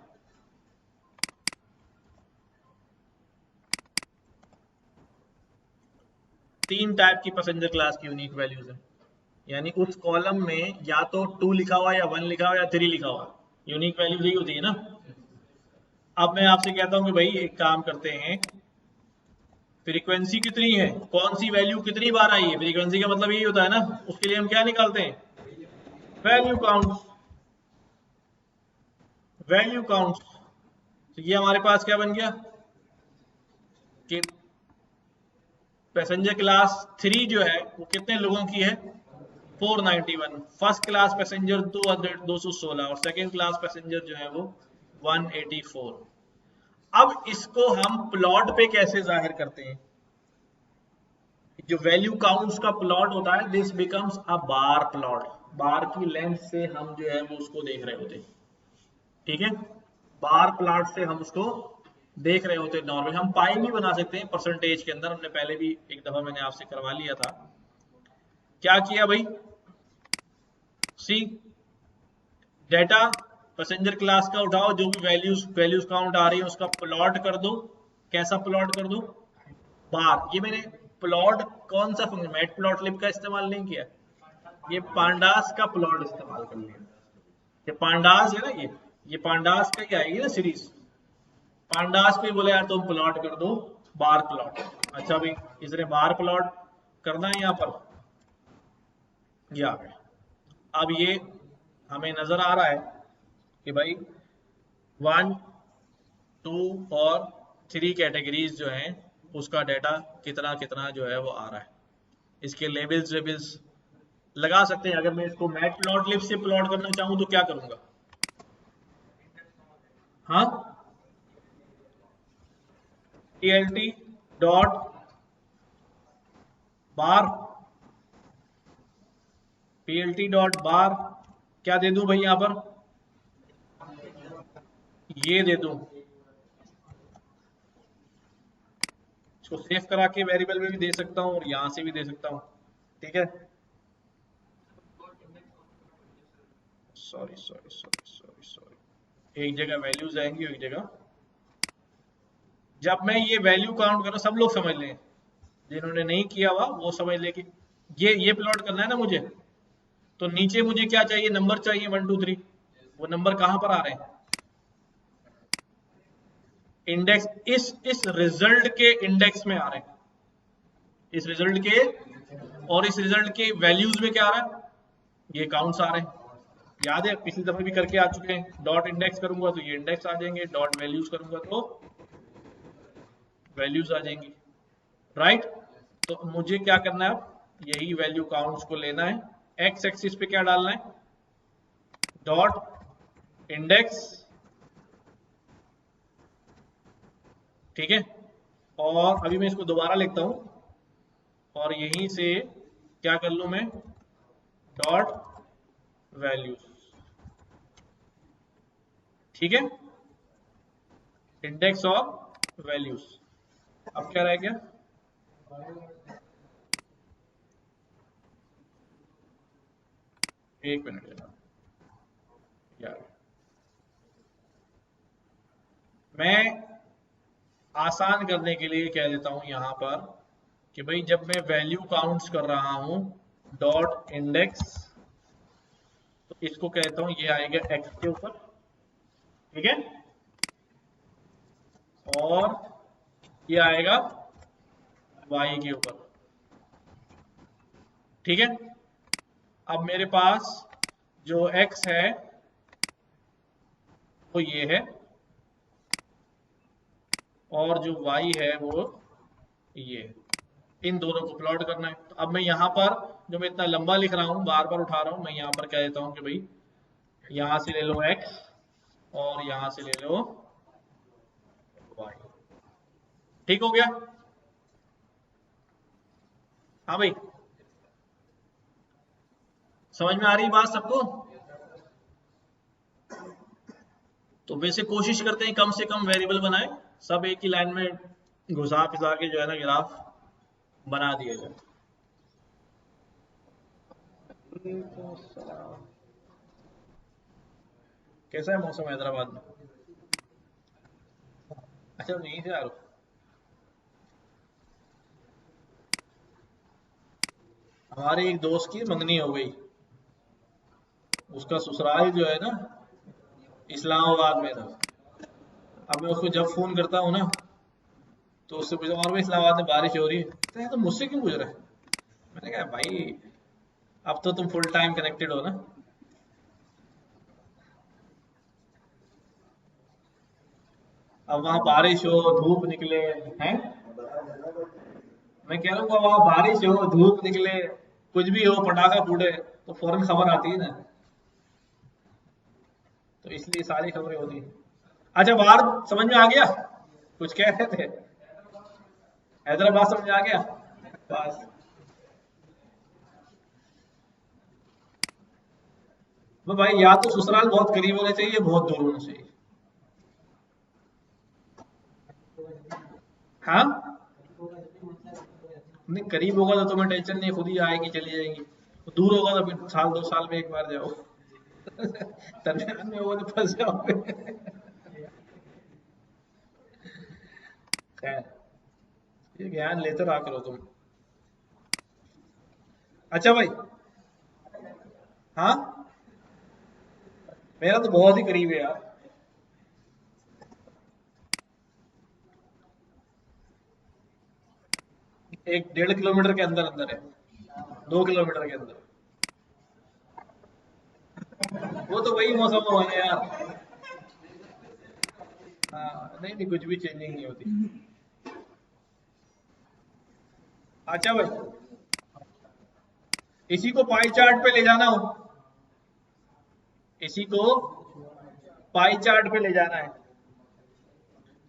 तीन टाइप की पैसेंजर क्लास की यूनिक वैल्यूज है, यानी उस कॉलम में या तो 2 लिखा हुआ या 1 लिखा हुआ या 3 लिखा हुआ, यूनिक वैल्यूज यही होती है ना। अब मैं आपसे कहता हूं कि भाई एक काम करते हैं, फ्रीक्वेंसी कितनी है, कौन सी वैल्यू कितनी बार आई है, फ्रीक्वेंसी का मतलब यही होता है ना, उसके लिए हम क्या निकालते हैं, वैल्यू काउंट, वैल्यू काउंट। तो ये हमारे पास क्या बन गया कि पैसेंजर क्लास 3 जो है वो कितने लोगों की है, 491, फर्स्ट क्लास पैसेंजर 216 और सेकंड क्लास पैसेंजर जो है वो 184। अब इसको हम प्लॉट पे कैसे जाहिर करते हैं, जो वैल्यू काउंट्स का प्लॉट होता है, this becomes a bar plot, bar की लेंथ से हम जो है वो उसको देख रहे होते हैं। ठीक है, बार प्लॉट से हम उसको देख रहे होते हैं। नॉर्मल हम पाई भी बना सकते हैं परसेंटेज के अंदर, हमने पहले भी एक दफा मैंने आपसे करवा लिया था। क्या किया भाई, सी डेटा पैसेंजर क्लास का उठाओ, जो भी वैल्यूज काउंट आ रही है उसका प्लॉट कर दो। कैसा प्लॉट कर दो, बार। ये मैंने प्लॉट कौन सा फंक्शन, मैट प्लॉट लिब का इस्तेमाल नहीं किया, ये पांडास का प्लॉट इस्तेमाल कर लिया। ये पांडास है ना, ये पांडास का ही आएगी ना सीरीज, पांडास पे बोले यार तुम प्लॉट कर दो बार प्लॉट। अच्छा भाई, इसने बार प्लॉट करना है यहाँ पर, ये आ गया। अब ये हमें नजर आ रहा है कि भाई 1 2 और 3 कैटेगरीज जो हैं उसका डाटा कितना कितना जो है वो आ रहा है। इसके लेबल्स वेबल्स लगा सकते हैं। अगर मैं इसको मैट प्लॉट लिब से प्लॉट करना चाहूं तो क्या करूंगा, हाँ, टी डॉट बार, पीएलटी डॉट बार, क्या दे दूं भाई यहां पर, ये दे दूं, इसको सेव करा के वेरिएबल में भी दे सकता हूं और यहां से भी दे सकता हूं। ठीक है, sorry sorry sorry sorry sorry, एक जगह वैल्यूज आएंगी एक जगह। जब मैं ये वैल्यू काउंट कर रहा हूं, सब लोग समझ लें, जिन्होंने नहीं किया हुआ वो समझ ले कि ये प्लॉट करना है ना मुझे, तो नीचे मुझे क्या चाहिए, नंबर चाहिए 1 2 3। वो नंबर कहां पर आ रहे हैं, इंडेक्स, इस रिजल्ट के इंडेक्स में आ रहे हैं, इस रिजल्ट के, और इस रिजल्ट के वैल्यूज में क्या आ रहा है, ये काउंट्स आ रहे हैं। याद है पिछली दफा भी करके आ चुके हैं, डॉट इंडेक्स करूंगा तो ये इंडेक्स आ जाएंगे, डॉट वैल्यूज करूंगा तो वैल्यूज आ जाएंगी, राइट। तो मुझे क्या करना है, अब यही वैल्यू काउंट्स को लेना है, एक्स एक्सिस पे क्या डालना है, डॉट इंडेक्स। ठीक है, और अभी मैं इसको दोबारा लिखता हूं और यहीं से क्या कर लूं मैं, डॉट वैल्यूज। ठीक है, इंडेक्स और वैल्यूज। अब क्या रह गया, एक मिनट जनाब यार, मैं आसान करने के लिए कह देता हूं यहां पर कि भाई जब मैं वैल्यू काउंट्स कर रहा हूं डॉट इंडेक्स, तो इसको कहता हूं ये आएगा x के ऊपर, ठीक है, और ये आएगा y के ऊपर, ठीक है। अब मेरे पास जो x है वो ये है और जो y है वो ये, इन दोनों को प्लॉट करना है। तो अब मैं यहाँ पर जो मैं इतना लंबा लिख रहा हूँ, बार बार उठा रहा हूँ, मैं यहाँ पर कह देता हूँ कि भाई यहाँ से ले लो x और यहाँ से ले लो y, ठीक हो गया। हाँ भाई, समझ में आ रही बात सबको? तो वैसे कोशिश करते हैं कम से कम वेरिएबल बनाए, सब एक ही लाइन में घुसा फिसा के जो है ना ग्राफ बना दिया जाए। कैसा है मौसम हैदराबाद में? अच्छा यहीं से आ रहा हूँ। हमारे एक दोस्त की मंगनी हो गई, उसका ससुराल जो है ना इस्लामाबाद में था। अब मैं उसको जब फोन करता हूँ ना तो उससे पूछा और भाई इस्लामाबाद में बारिश हो रही है, तो मुझसे क्यों पूछ रहा है? मैंने कहा भाई अब तो तुम फुल टाइम कनेक्टेड हो ना। अब वहां बारिश हो धूप निकले हैं, मैं कह रहा हूँ वहां बारिश हो धूप निकले कुछ भी हो पटाखा फूटे तो फौरन खबर आती है ना, तो इसलिए सारी खबरें होती हैं। अच्छा बाहर समझ में आ गया? कुछ कह रहे थे? हैदराबाद समझ में आ गया? बस वो भाई या तो ससुराल बहुत करीब होना चाहिए, बहुत दूर होना चाहिए। हाँ नहीं, करीब होगा तो तुम्हें टेंशन नहीं, खुद ही आएगी चली जाएंगी। दूर होगा तो फिर साल 2 साल में एक बार जाओ। दरमियान में होगा तो फंस जाओगे। खैर, ये ज्ञान लेते रहा करो तुम। अच्छा भाई, हाँ मेरा तो बहुत ही करीब है यार, एक 1.5 किलोमीटर के अंदर अंदर है, 2 किलोमीटर के अंदर। वो तो वही मौसम होगा ना यार। हाँ नहीं नहीं, कुछ भी चेंजिंग नहीं होती। अच्छा भाई, इसी को पाई चार्ट पे ले जाना हो, इसी को पाई चार्ट पे ले जाना है,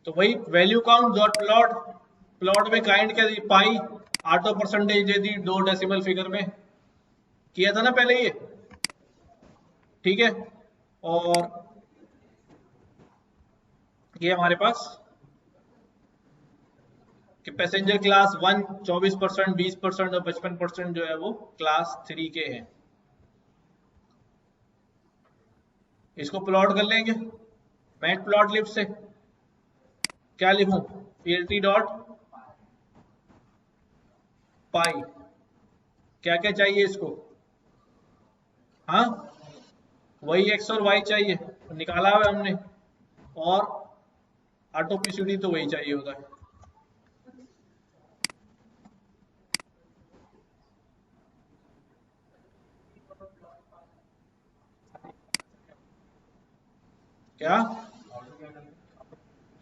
तो वही value count dot plot, plot में काइंड क्या दी, पाई, ऑटो परसेंटेज दे दी 2 डेसिमल फिगर में, किया था ना पहले ये, ठीक है। और ये हमारे पास कि पैसेंजर क्लास 1 24%, 20% और 55% जो है वो क्लास 3 के हैं। इसको प्लॉट कर लेंगे मैट प्लॉट लिस्ट से। क्या लिखूं? pt डॉट पाई, क्या क्या चाहिए इसको? हाँ वही x और y चाहिए, निकाला हुआ हमने, और ऑटो पीसीडी तो वही चाहिए होता है। क्या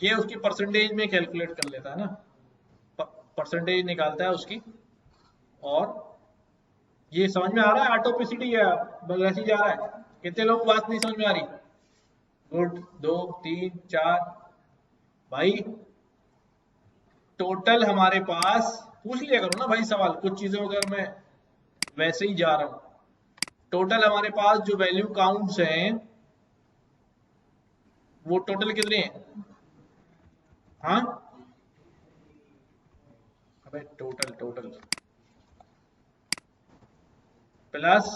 ये उसकी परसेंटेज में कैलकुलेट कर लेता है ना, परसेंटेज निकालता है उसकी। और ये समझ में आ रहा है ऑटो पीसीडी या बस ऐसे ही जा रहा है? कितने लोग को बात नहीं समझ में आ रही? गुड, 2 3 4 भाई। टोटल हमारे पास पूछ लिया करो ना भाई सवाल, कुछ चीजों अगर मैं वैसे ही जा रहा हूं। टोटल हमारे पास जो वैल्यू काउंट्स हैं वो टोटल कितने हैं? हाँ अबे टोटल टोटल प्लस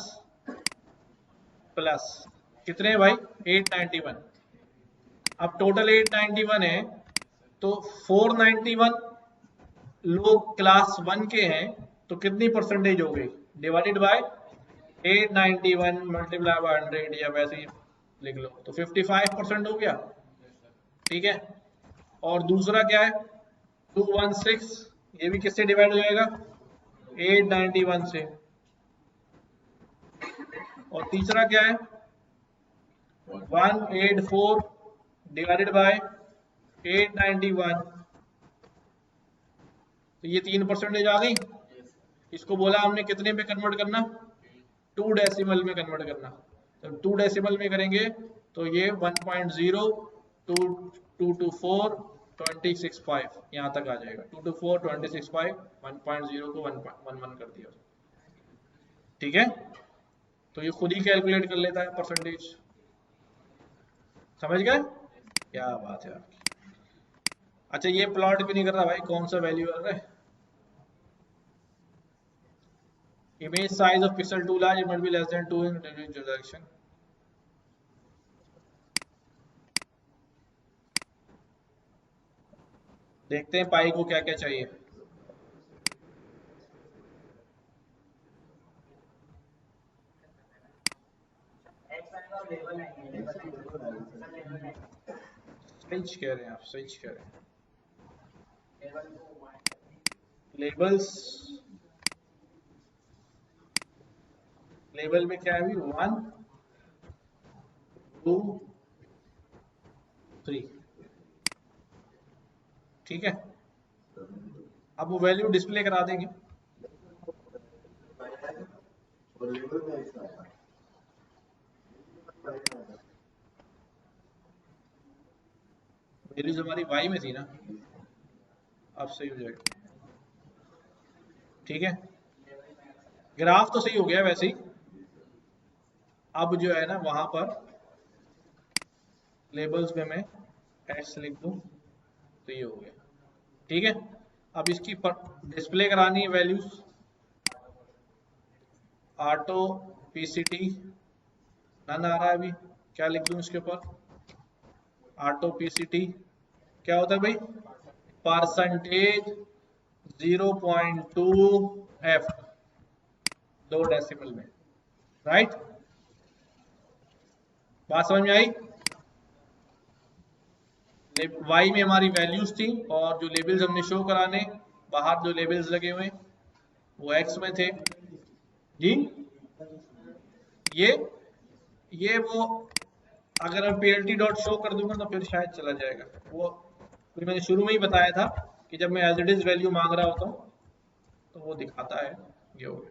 प्लस कितने हैं भाई? 891। अब टोटल 891 है तो 491 लोग क्लास 1 के हैं तो कितनी परसेंटेज हो गई, डिवाइडेड बाय 891 मल्टीप्लाई बाय 100 या वैसे ही लिख लो तो 55% हो गया। ठीक है, और दूसरा क्या है 216, ये भी किससे डिवाइड हो जाएगा 891 से। और तीसरा क्या है 184 डिवाइडेड बाय 891, तो ये 3% आ गई। इसको बोला हमने कितने पे कन्वर्ट करना, 2 डेसिमल में कन्वर्ट करना। तो 2 डेसिमल में करेंगे तो ये 1.02224.265 यहाँ तक आ जाएगा। 224.265 1.0 को 1.11 कर दिया। ठीक है, तो ये खुद ही कैलकुलेट कर लेता है परसेंटेज। समझ गए, क्या बात है आपकी। अच्छा ये प्लॉट भी नहीं कर रहा भाई, कौन सा वैल्यू कर रहा है। Image size of pixel too large, it must be less than 2 in direction. देखते हैं पाई को क्या क्या चाहिए। सही कह रहे हैं आप, सही कह रहे हैं। लेबल्स, लेबल में क्या है अभी 1 2 3। ठीक है, अब वो वैल्यू डिस्प्ले करा देंगे। वैल्यूज हमारी वाई में थी ना, अब सही हो जाएगा। ठीक है, ग्राफ तो सही हो गया वैसे ही। अब जो है ना वहां पर लेबल्स में मैं एस लिख दूं तो ये हो गया। ठीक है, अब इसकी डिस्प्ले करानी है वैल्यूज। ऑटो पीसीटी नन आ रहा है अभी, क्या लिख दूं इसके ऊपर, ऑटो पीसीटी क्या होता है भाई, परसेंटेज 0.2 एफ 2 डेसिमल में। राइट, बात समझ में आई। वाई में हमारी वैल्यूज थी और जो लेबल्स हमने शो कराने, बाहर जो लेबल्स लगे हुए वो एक्स में थे। जी ये वो अगर मैं पीएलटी डॉट शो कर दूंगा तो फिर शायद चला जाएगा। वो फिर मैंने शुरू में ही बताया था कि जब मैं एज इट इज वैल्यू मांग रहा होता हूँ तो वो दिखाता है। ये हो गया,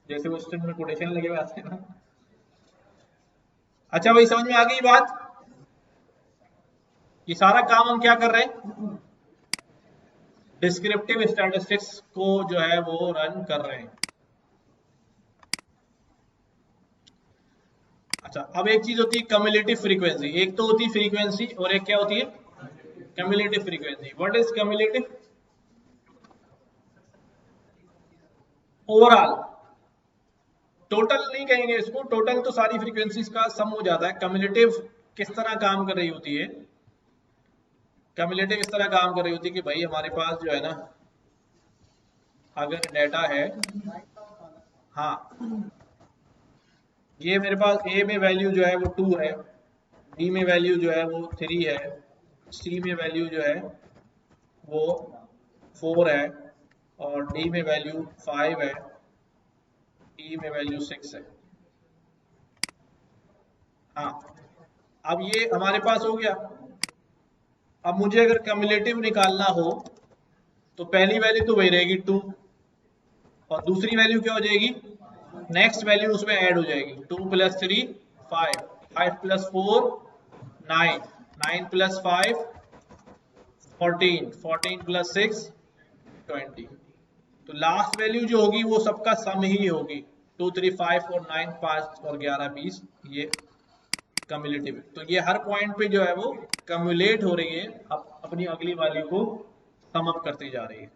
जैसे वो स्ट्रिंग में कोटेशन लगे हुए आते हैं ना। अच्छा भाई समझ में आ गई बात। ये सारा काम हम क्या कर रहे हैं, डिस्क्रिप्टिव स्टैटिस्टिक्स को जो है वो रन कर रहे हैं। अच्छा अब एक चीज होती है कम्युलेटिव फ्रीक्वेंसी, एक तो होती है फ्रीक्वेंसी और एक क्या होती है cumulative frequency. What is cumulative, overall, total नहीं कहेंगे इसको, टोटल तो सारी फ्रीक्वेंसीज का सम हो जाता है। कम्युलेटिव किस तरह काम कर रही होती है, कम्युलेटिव इस तरह काम कर रही होती है कि भाई हमारे पास जो है ना अगर डाटा है, हाँ ये मेरे पास ए में वैल्यू जो है वो 2 है, बी में वैल्यू जो है वो 3 है, सी में वैल्यू जो है वो 4 है और डी में वैल्यू 5 है, ई में वैल्यू 6 है। हाँ अब ये हमारे पास हो गया। अब मुझे अगर कम्युलेटिव निकालना हो तो पहली वैल्यू तो वही रहेगी 2 और दूसरी वैल्यू क्या हो जाएगी, नेक्स्ट वैल्यू उसमें ऐड हो जाएगी। 2 + 3 5, 5 + 4 9, 9 + 5 14, 14 + 6 20। तो लास्ट वैल्यू जो होगी वो सबका सम ही होगी। 2 3 5 4 9 5 और 11 20, ये कम्युलेटिव। तो ये हर पॉइंट पे जो है वो कम्युलेट हो रही है, अपनी अगली वैल्यू को सम अप करती जा रही है।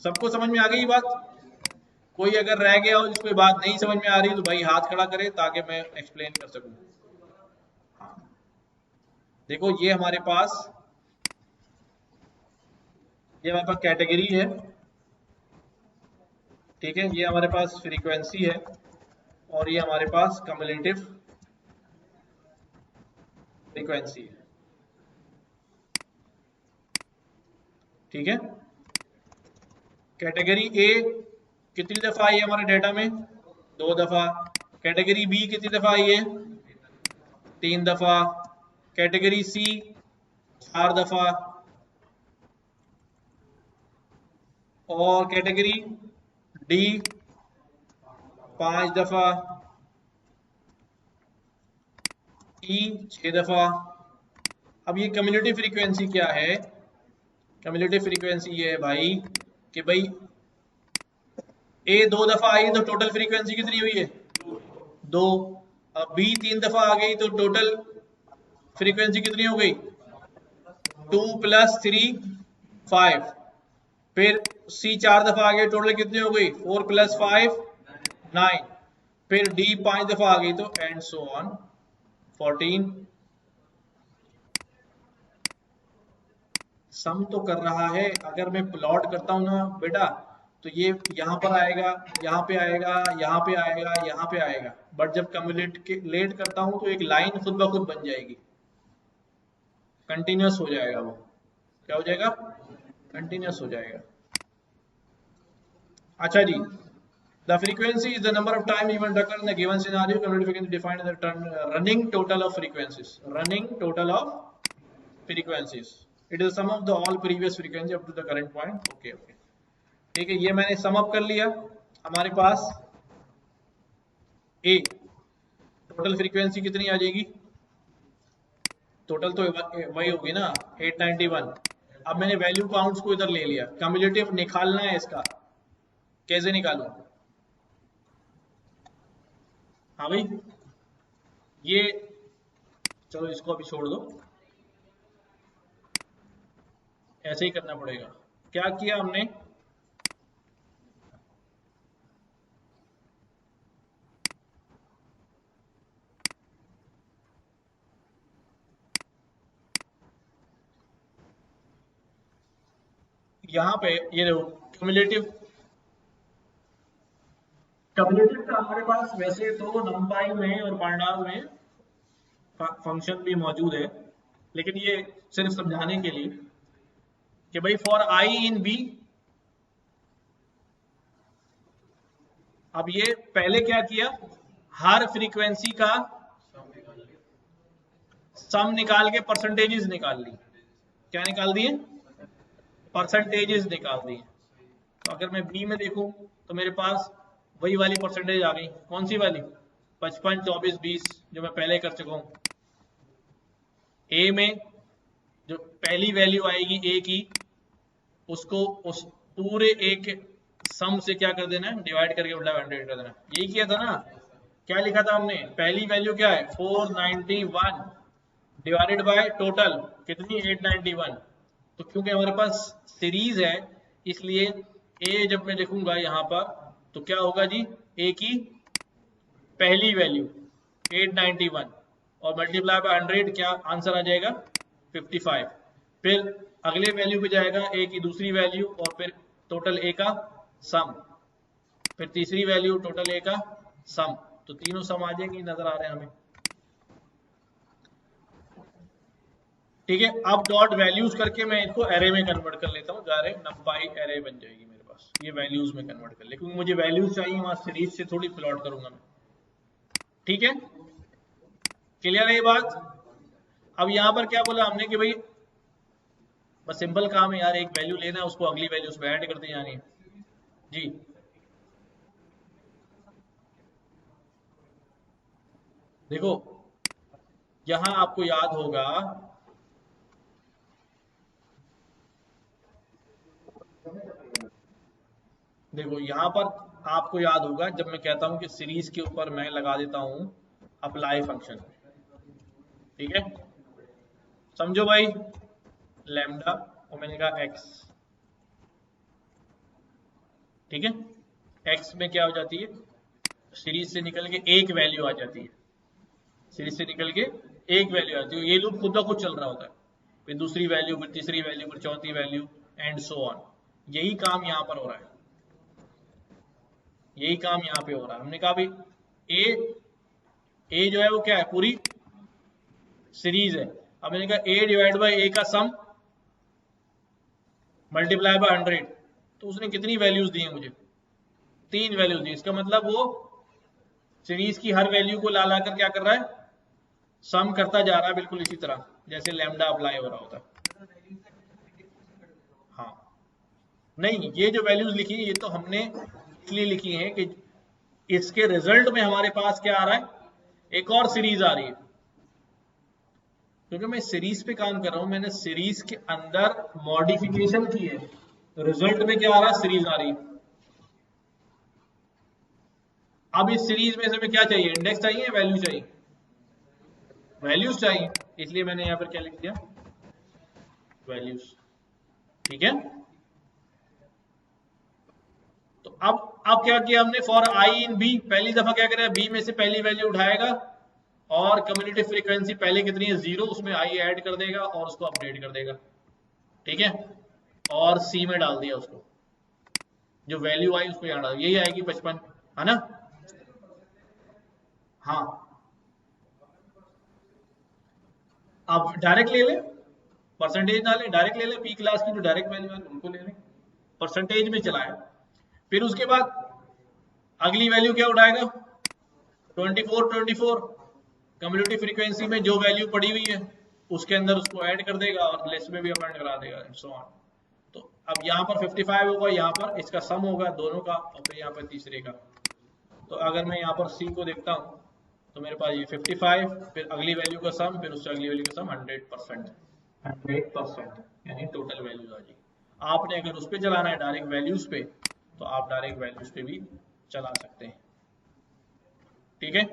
सबको समझ में आ गई बात। कोई अगर रह गया हो जिसको बात नहीं समझ में आ रही तो भाई हाथ खड़ा करे ताकि मैं एक्सप्लेन कर सकूं। हाँ देखो ये हमारे पास ये हमारे पास कैटेगरी है, ठीक है, ये हमारे पास फ्रीक्वेंसी है, और ये हमारे पास कम्युलेटिव फ्रीक्वेंसी है, ठीक है। कैटेगरी ए कितनी दफा आई है हमारे डेटा में? 2 दफा। कैटेगरी बी कितनी दफा आई है? 3 दफा। कैटेगरी सी 4 दफा, और कैटेगरी डी 5 दफा, ई 6 दफा। अब ये कम्युलेटिव फ्रीक्वेंसी क्या है? कम्युलेटिव फ्रीक्वेंसी ये है भाई कि भाई ए 2 दफा आई तो टोटल फ्रीक्वेंसी कितनी हुई है? 2। अब बी 3 दफा आ गई तो टोटल फ्रीक्वेंसी कितनी हो गई? 2 + 3 5। फिर सी 4 दफा आ गई, टोटल कितनी हो गई? 4 + 5 9। फिर डी 5 दफा आ गई तो एंड सो ऑन 14। सम तो कर रहा है। अगर मैं प्लॉट करता हूं ना बेटा, तो ये यहां पर आएगा, यहाँ पे आएगा, यहाँ पे आएगा, यहाँ पे आएगा, बट जब लेट करता हूं तो एक लाइन खुद ब खुद बन जाएगी, कंटिन्यूस हो जाएगा। वो क्या हो जाएगा? कंटिन्यूस हो जाएगा। अच्छा जी, the frequency is the number of time event occur in a given scenario. Cumulative frequency defined as the term running total of frequencies. Running total of frequencies. It is the sum of the all previous frequency up to the current point. Okay, okay. ठीक है, ये मैंने सम अप कर लिया। हमारे पास ए टोटल फ्रीक्वेंसी कितनी आ जाएगी? टोटल तो वही होगी ना, 891। अब मैंने वैल्यू काउंट्स को इधर ले लिया। कम्युलेटिव निकालना है इसका, कैसे निकालूं? हाँ भाई, ये चलो इसको अभी छोड़ दो, ऐसे ही करना पड़ेगा। क्या किया हमने? यहाँ पे ये देखो, क्यूमुलेटिव का हमारे पास वैसे तो नंपाई में और पांडास में फंक्शन भी मौजूद है, लेकिन ये सिर्फ समझाने के लिए कि भाई फॉर आई इन बी, अब ये पहले क्या किया? हर फ्रीक्वेंसी का सम निकाल के परसेंटेजेस निकाल ली। क्या निकाल दिए? परसेंटेजेस निकाल दिए। तो अगर मैं बी में देखूं तो मेरे पास वही वाली परसेंटेज आ गई। कौन सी वाली? 55, 24, 20, जो मैं पहले कर चुका हूं। ए में जो पहली वैल्यू आएगी ए की, उसको उस पूरे ए के सम से क्या कर देना है? डिवाइड करके उल्टा 100 कर देना। यही किया था ना? क्या लिखा था हमने? पहली वैल्यू क्या है? 491 डिवाइडेड बाय टोटल कितनी? 891। तो क्योंकि हमारे पास सीरीज है, इसलिए ए जब मैं लिखूंगा यहाँ पर तो क्या होगा जी? ए की पहली वैल्यू 891 और मल्टीप्लाई बाय 100, क्या आंसर आ जाएगा? 55। फिर अगले वैल्यू पे जाएगा ए की दूसरी वैल्यू, और फिर टोटल ए का सम, फिर तीसरी वैल्यू टोटल ए का सम। तो तीनों सम आ जाएंगे, नजर आ रहे हैं हमें। ठीक है, अब डॉट वैल्यूज करके मैं इसको एरे में कन्वर्ट कर लेता हूँ। डायरेक्ट नंपाई एरे बन जाएगी मेरे पास। ये वैल्यूज में कन्वर्ट कर ले, क्योंकि मुझे वैल्यूज चाहिए, वहां सीरीज से थोड़ी प्लॉट करूंगा मैं। ठीक है, क्लियर है ये बात? अब यहां पर क्या बोला हमने कि भाई बस सिंपल काम है यार, एक वैल्यू लेना है, उसको अगली वैल्यू उसमें ऐड करते जानी है जी। देखो, यहां आपको याद होगा, देखो यहां पर आपको याद होगा जब मैं कहता हूं कि सीरीज के ऊपर मैं लगा देता हूं अप्लाई फंक्शन। ठीक है, समझो भाई, लैम्डा ओमेगा एक्स। ठीक है, एक्स में क्या हो जाती है? सीरीज से निकल के एक वैल्यू आ जाती है। सीरीज से निकल के एक वैल्यू आती है। ये लूप खुद ब खुद चल रहा होता है। फिर दूसरी वैल्यू, फिर तीसरी वैल्यू, फिर चौथी वैल्यू, एंड सो ऑन। यही काम यहाँ पर हो रहा है, यही काम यहाँ पे हो रहा है। हमने कहा भाई ए जो है वो क्या है, पूरी सीरीज है। अब मैंने कहा ए डिवाइड बाई ए का सम मल्टीप्लाई बाय 100, तो उसने कितनी वैल्यूज दी है मुझे, 3 वैल्यूज दी। इसका मतलब वो सीरीज की हर वैल्यू को ला ला कर क्या कर रहा है, सम करता जा रहा है, बिल्कुल इसी तरह जैसे लैम्डा अप्लाई हो रहा होता है। हाँ नहीं, ये जो वैल्यूज लिखी है ये तो हमने इसलिए लिखी है कि इसके रिजल्ट में हमारे पास क्या आ रहा है, एक और सीरीज आ रही है। क्योंकि मैं सीरीज पे काम कर रहा हूं, मैंने सीरीज के अंदर मॉडिफिकेशन की है, तो रिजल्ट में क्या आ रहा है, सीरीज आ रही है। अब इस सीरीज में से हमें क्या चाहिए, इंडेक्स चाहिए या वैल्यू चाहिए, वैल्यूज चाहिए, इसलिए मैंने यहां पर क्या लिख दिया, वैल्यूज। ठीक है, तो अब क्या किया हमने, फॉर आई इन बी, पहली दफा क्या करेगा, बी में से पहली वैल्यू उठाएगा और कम्युनिटी फ्रीक्वेंसी पहले कितनी है 0, उसमें आई ऐड कर देगा और उसको अपडेट कर देगा। ठीक है, और सी में डाल दिया उसको, जो वैल्यू आई उसको यहाँ डाल, यही आएगी 55, है ना। हाँ अब डायरेक्ट ले ले, परसेंटेज ना ले, डायरेक्ट ले ले, पी क्लास की जो डायरेक्ट वैल्यू है उनको ले ले, परसेंटेज में चलाए। फिर उसके बाद अगली वैल्यू क्या उठाएगा, 24 कम्युनिटी फ्रीक्वेंसी में जो वैल्यू पड़ी हुई है उसके अंदर उसको ऐड कर देगा और लिस्ट में भी अपेंड करा देगा एंड सो ऑन। तो अब यहाँ पर 55 होगा, यहाँ पर इसका सम होगा दोनों का, और फिर यहाँ पर तीसरे का। तो अगर मैं यहाँ पर सी को देखता हूँ तो मेरे पास ये 55, फिर अगली वैल्यू का सम, फिर उससे अगली वैल्यू का सम 100%, 100% यानी टोटल वैल्यूज आ जाएगी। आपने अगर उस पर चलाना है डायरेक्ट वैल्यूज पे, तो आप डायरेक्ट वैल्यूज पे भी चला सकते हैं। ठीक है,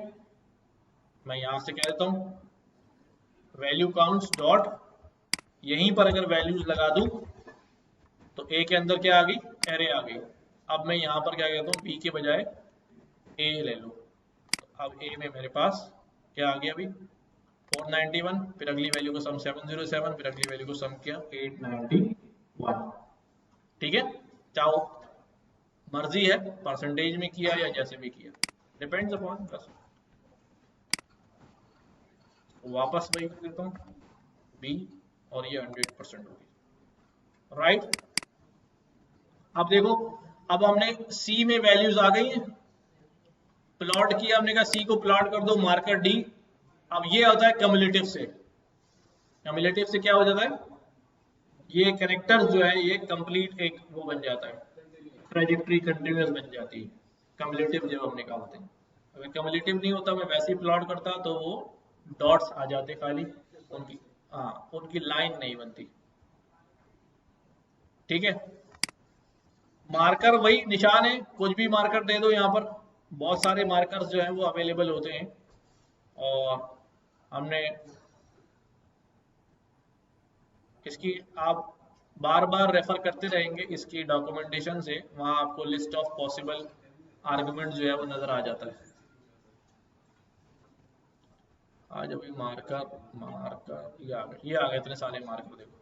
मैं यहां से कह देता हूं वैल्यू काउंट्स डॉट, यहीं पर अगर वैल्यूज लगा दूं तो ए के अंदर क्या आ गई, एरे आ गई। अब मैं यहां पर क्या कहता हूं, बी के बजाय ए ले लो, तो अब ए में मेरे पास क्या आ गया अभी 491, फिर अगली वैल्यू को सम 707, फिर अगली वैल्यू को सम किया 891। ठीक है, चाहो मर्जी है परसेंटेज में किया या जैसे भी किया, डिपेंड्स अपॉन बस। वापस वही कर देता हूँ बी, और ये 100% होगी, राइट। अब देखो, अब हमने सी में वैल्यूज आ गई हैं, प्लॉट किया हमने, कहा सी को प्लॉट कर दो मार्कर डी। अब ये होता है कम्युलेटिव से, कम्युलेटिव से क्या हो जाता है, ये कैरेक्टर जो है ये कंप्लीट एक वो बन जाता है, ट्रेजेक्ट्री कंटिन्यूअस बन जाती है। कम्युलेटिव जब हमने कहा होते हैं, अगर कम्युलेटिव नहीं होता मैं वैसे ही प्लॉट करता तो वो डॉट्स आ जाते खाली, उनकी उनकी लाइन नहीं बनती। ठीक है, मार्कर वही निशान है, कुछ भी मार्कर दे दो, यहाँ पर बहुत सारे मार्कर्स जो है वो अवेलेबल होते हैं, और हमने इसकी आप बार बार रेफर करते रहेंगे इसकी डॉक्यूमेंटेशन से, वहां आपको लिस्ट ऑफ पॉसिबल आर्गुमेंट जो है वो नजर आ जाता है। आज अभी मार्कर मार्कर ये आ गए इतने सारे मार्कर, देखो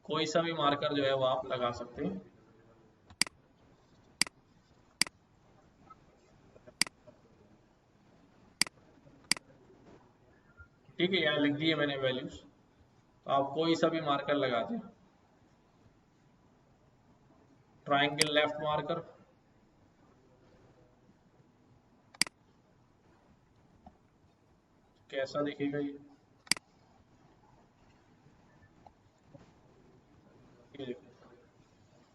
कोई सा भी मार्कर जो है वो आप लगा सकते हैं। ठीक है, यहाँ लिख दिए मैंने वैल्यूज, तो आप कोई सा भी मार्कर लगा दें, ट्राइंगल लेफ्ट मार्कर, कैसा दिखेगा ये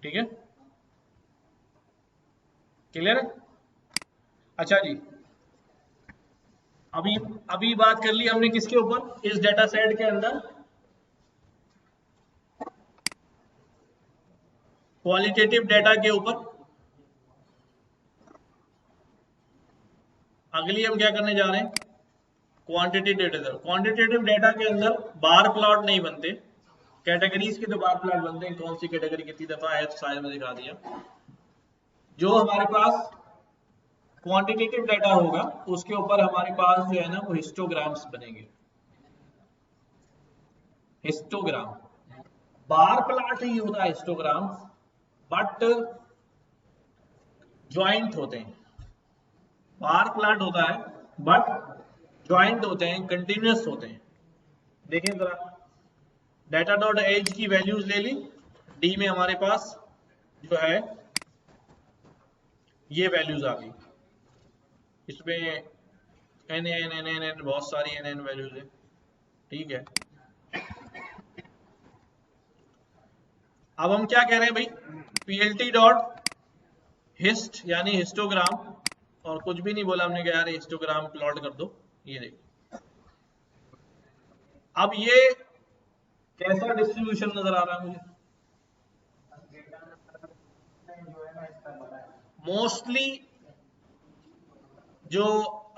ठीक है, क्लियर है। अच्छा जी, अभी अभी बात कर ली हमने किसके ऊपर, इस डेटा सेट के अंदर क्वालिटेटिव डेटा के ऊपर। अगली हम क्या करने जा रहे हैं, क्वांटिटेटिव डेटा। क्वांटिटेटिव डेटा के अंदर बार प्लॉट नहीं बनते, कैटेगरीज के तो बार प्लॉट बनते हैं, कौन सी कैटेगरी कितनी दफा है तो शायद में दिखा दिया। जो हमारे पास क्वांटिटेटिव डेटा होगा उसके ऊपर हमारे पास जो है ना वो हिस्टोग्राम्स बनेंगे। हिस्टोग्राम, बार प्लॉट ही होता है हिस्टोग्राम, बट ज्वाइंट होते हैं। बार प्लॉट होता है बट ज्वाइंट होते हैं, कंटिन्यूअस होते हैं। देखें जरा, डाटा डॉट एज की वैल्यूज ले ली, डी में हमारे पास जो है ये वैल्यूज आ गई, इसमें N N N N N बहुत सारी एन एन वैल्यूज है, ठीक है। अब हम क्या कह रहे हैं भाई, पीएलटी डॉट हिस्ट यानी हिस्टोग्राम, और कुछ भी नहीं बोला हमने, कहा यार हिस्टोग्राम प्लॉट कर दो, ये देखो। अब ये कैसा डिस्ट्रीब्यूशन नजर आ रहा है मुझे, मोस्टली जो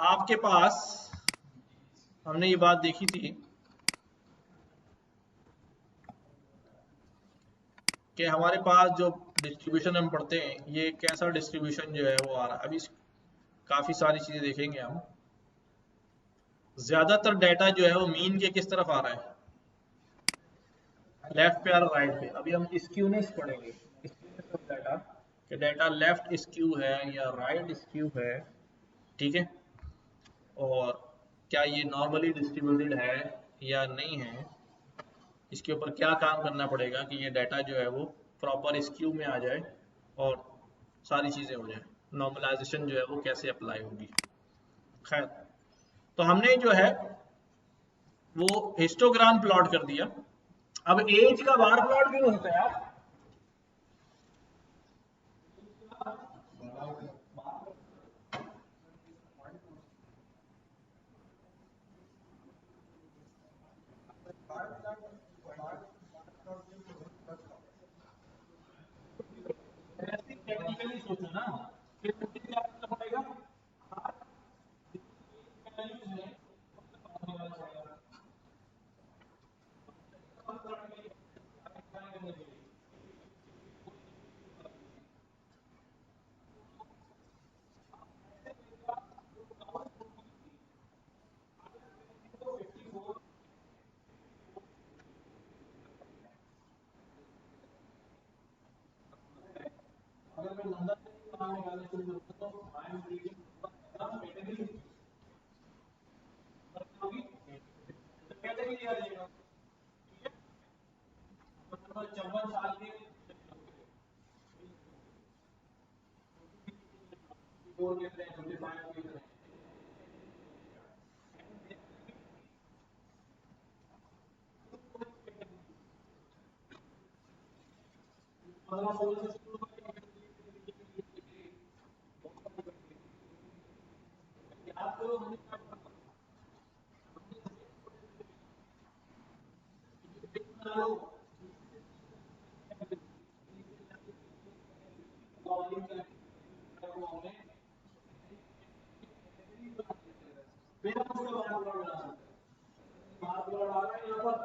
आपके पास, हमने ये बात देखी थी कि हमारे पास जो डिस्ट्रीब्यूशन हम पढ़ते हैं, ये कैसा डिस्ट्रीब्यूशन जो है वो आ रहा है। अभी काफी सारी चीजें देखेंगे हम। ज्यादातर डाटा जो है वो मीन के किस तरफ आ रहा है, लेफ्ट पे आ रहा है, राइट पे। अभी हम स्क्यूनेस पढ़ेंगे, स्क्यूनेस ऑफ डाटा, कि डाटा लेफ्ट स्क्यू है या राइट स्क्यू है, ठीक है, और क्या ये नॉर्मली डिस्ट्रीब्यूटेड है या नहीं है। इसके ऊपर क्या काम करना पड़ेगा कि ये डाटा जो है वो प्रॉपर स्क्यू में आ जाए और सारी चीजें हो जाए, नॉर्मलाइजेशन जो है वो कैसे अप्लाई होगी। खैर, तो हमने जो है वो हिस्टोग्राम प्लॉट कर दिया। अब एज का बार प्लॉट भी होता है यार, टेक्निकली सोचो ना, फिर मुझे क्या करना पड़ेगा, अगर मैं लंदन से काम निकालने शुरू करूँ तो आई एम रीडिंग कैटेगरी आ जाएगा, 54 साल के बोल देते हैं, 55 देते हैं, 15-16 से शुरू याद करो, हमने क्या फिर हम उसका बार प्लॉट बना सकते हैं, बार प्लॉट आ रहा है यहाँ पर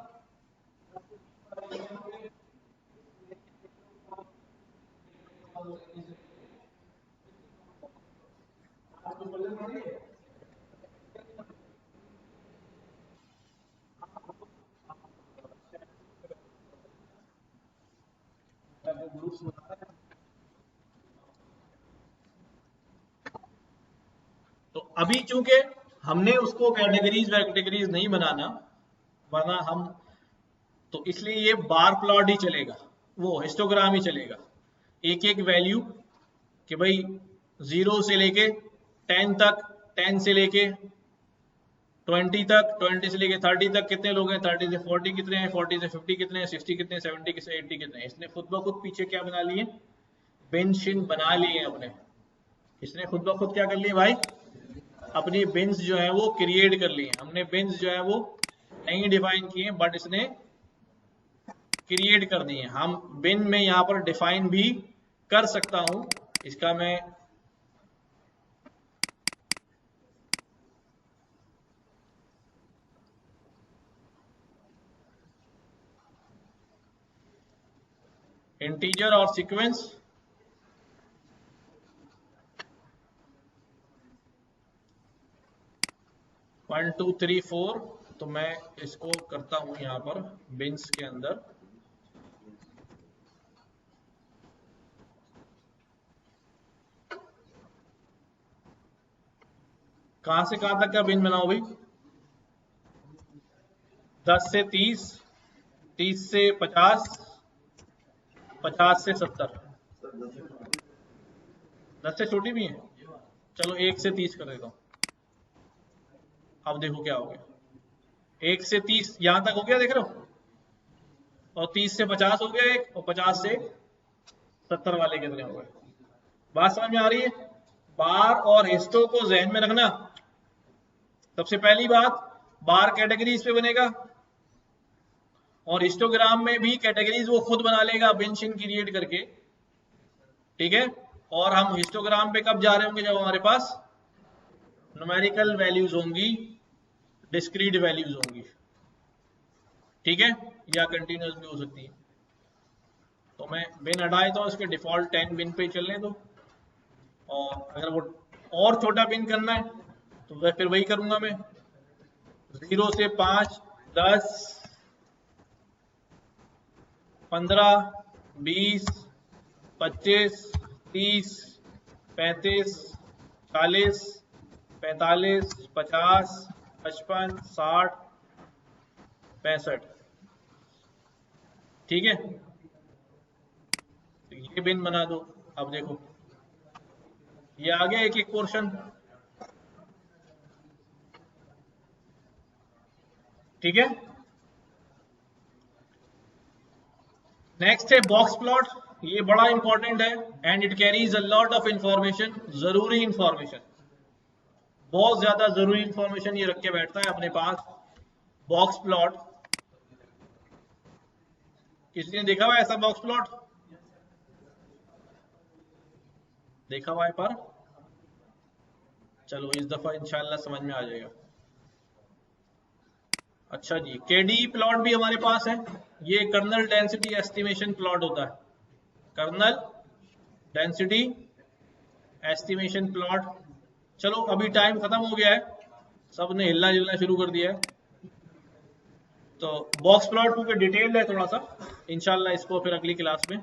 ग्रुप्स बना रहे हैं। तो अभी चूंकि हमने उसको कैटेगरीज वैटेगरीज नहीं बनाना, वरना हम, तो इसलिए ये बार प्लॉट ही चलेगा, वो हिस्टोग्राम ही चलेगा, एक एक वैल्यू कि भाई 0 से लेके 10 तक, 10 से लेके 20 तक, 20 से लेके 30 तक कितने लोग हैं, 30 से 40 कितने हैं, 40 से 50 कितने हैं, 60 कितने हैं, 70 कितने, 80 कितने हैं। इसने खुद ब खुद पीछे क्या बना लिए, बिन बना लिए अपने, इसने खुद ब खुद क्या कर लिए भाई, अपनी बिन्स जो है वो क्रिएट कर लिए। हमने बिन्स जो है वो नहीं डिफाइन किए, बट इसने क्रिएट कर दिए। हम बिन में यहाँ पर डिफाइन भी कर सकता हूं, इसका मैं इंटीजर और सीक्वेंस, 1 2 3 4 तो मैं इसको करता हूं यहाँ पर बिन्स के अंदर। कहां से कहां तक का बिन बनाओ भाई? 10 से 30, 30 से 50, 50 से 70। सर 10 से छोटी भी है? चलो 1 से 30 कर देता हूँ। अब देखो क्या हो गया, 1 से 30 यहां तक हो गया, देख रहे हो? और 30 से 50 हो गया एक, और 50 से 70 वाले कितने हो गए? बात समझ में आ रही है? बार और हिस्टो को जहन में रखना। सबसे पहली बात, बार कैटेगरीज पे बनेगा और हिस्टोग्राम में भी कैटेगरीज वो खुद बना लेगा बिन शिन क्रिएट करके, ठीक है? और हम हिस्टोग्राम पे कब जा रहे होंगे? जब हमारे पास न्यूमेरिकल वैल्यूज होंगी, डिस्क्रीट वैल्यूज होंगी, ठीक है? या कंटिन्यूस भी हो सकती है। तो मैं बिन हटा देता हूँ, इसके डिफॉल्ट 10 बिन पे चलने दो। और अगर वो और छोटा बिन करना है तो फिर वही करूंगा मैं, 0 से 5, 10, 15, 20, 25, 30, 35, 40, 45, 50, 55, 60, 65, ठीक है? तो ये बिन बना दो। अब देखो ये आ गया एक एक पोर्शन, ठीक है? नेक्स्ट है बॉक्स प्लॉट। ये बड़ा इंपॉर्टेंट है and it carries a lot of information, जरूरी इंफॉर्मेशन, बहुत ज्यादा जरूरी इंफॉर्मेशन ये रख के बैठता है अपने पास। बॉक्स प्लॉट, किसी ने देखा हुआ ऐसा बॉक्स प्लॉट? देखा हुआ है पर चलो इस दफा इंशाल्लाह समझ में आ जाएगा। अच्छा जी, केडी प्लॉट भी हमारे पास है। ये कर्नल डेंसिटी एस्टिमेशन प्लॉट होता है, कर्नल डेंसिटी एस्टिमेशन प्लॉट। चलो अभी टाइम खत्म हो गया है, सब ने हिलना जुलना शुरू कर दिया है, तो बॉक्स प्लॉट क्योंकि डिटेल्ड है थोड़ा सा, इंशाल्लाह इसको फिर अगली क्लास में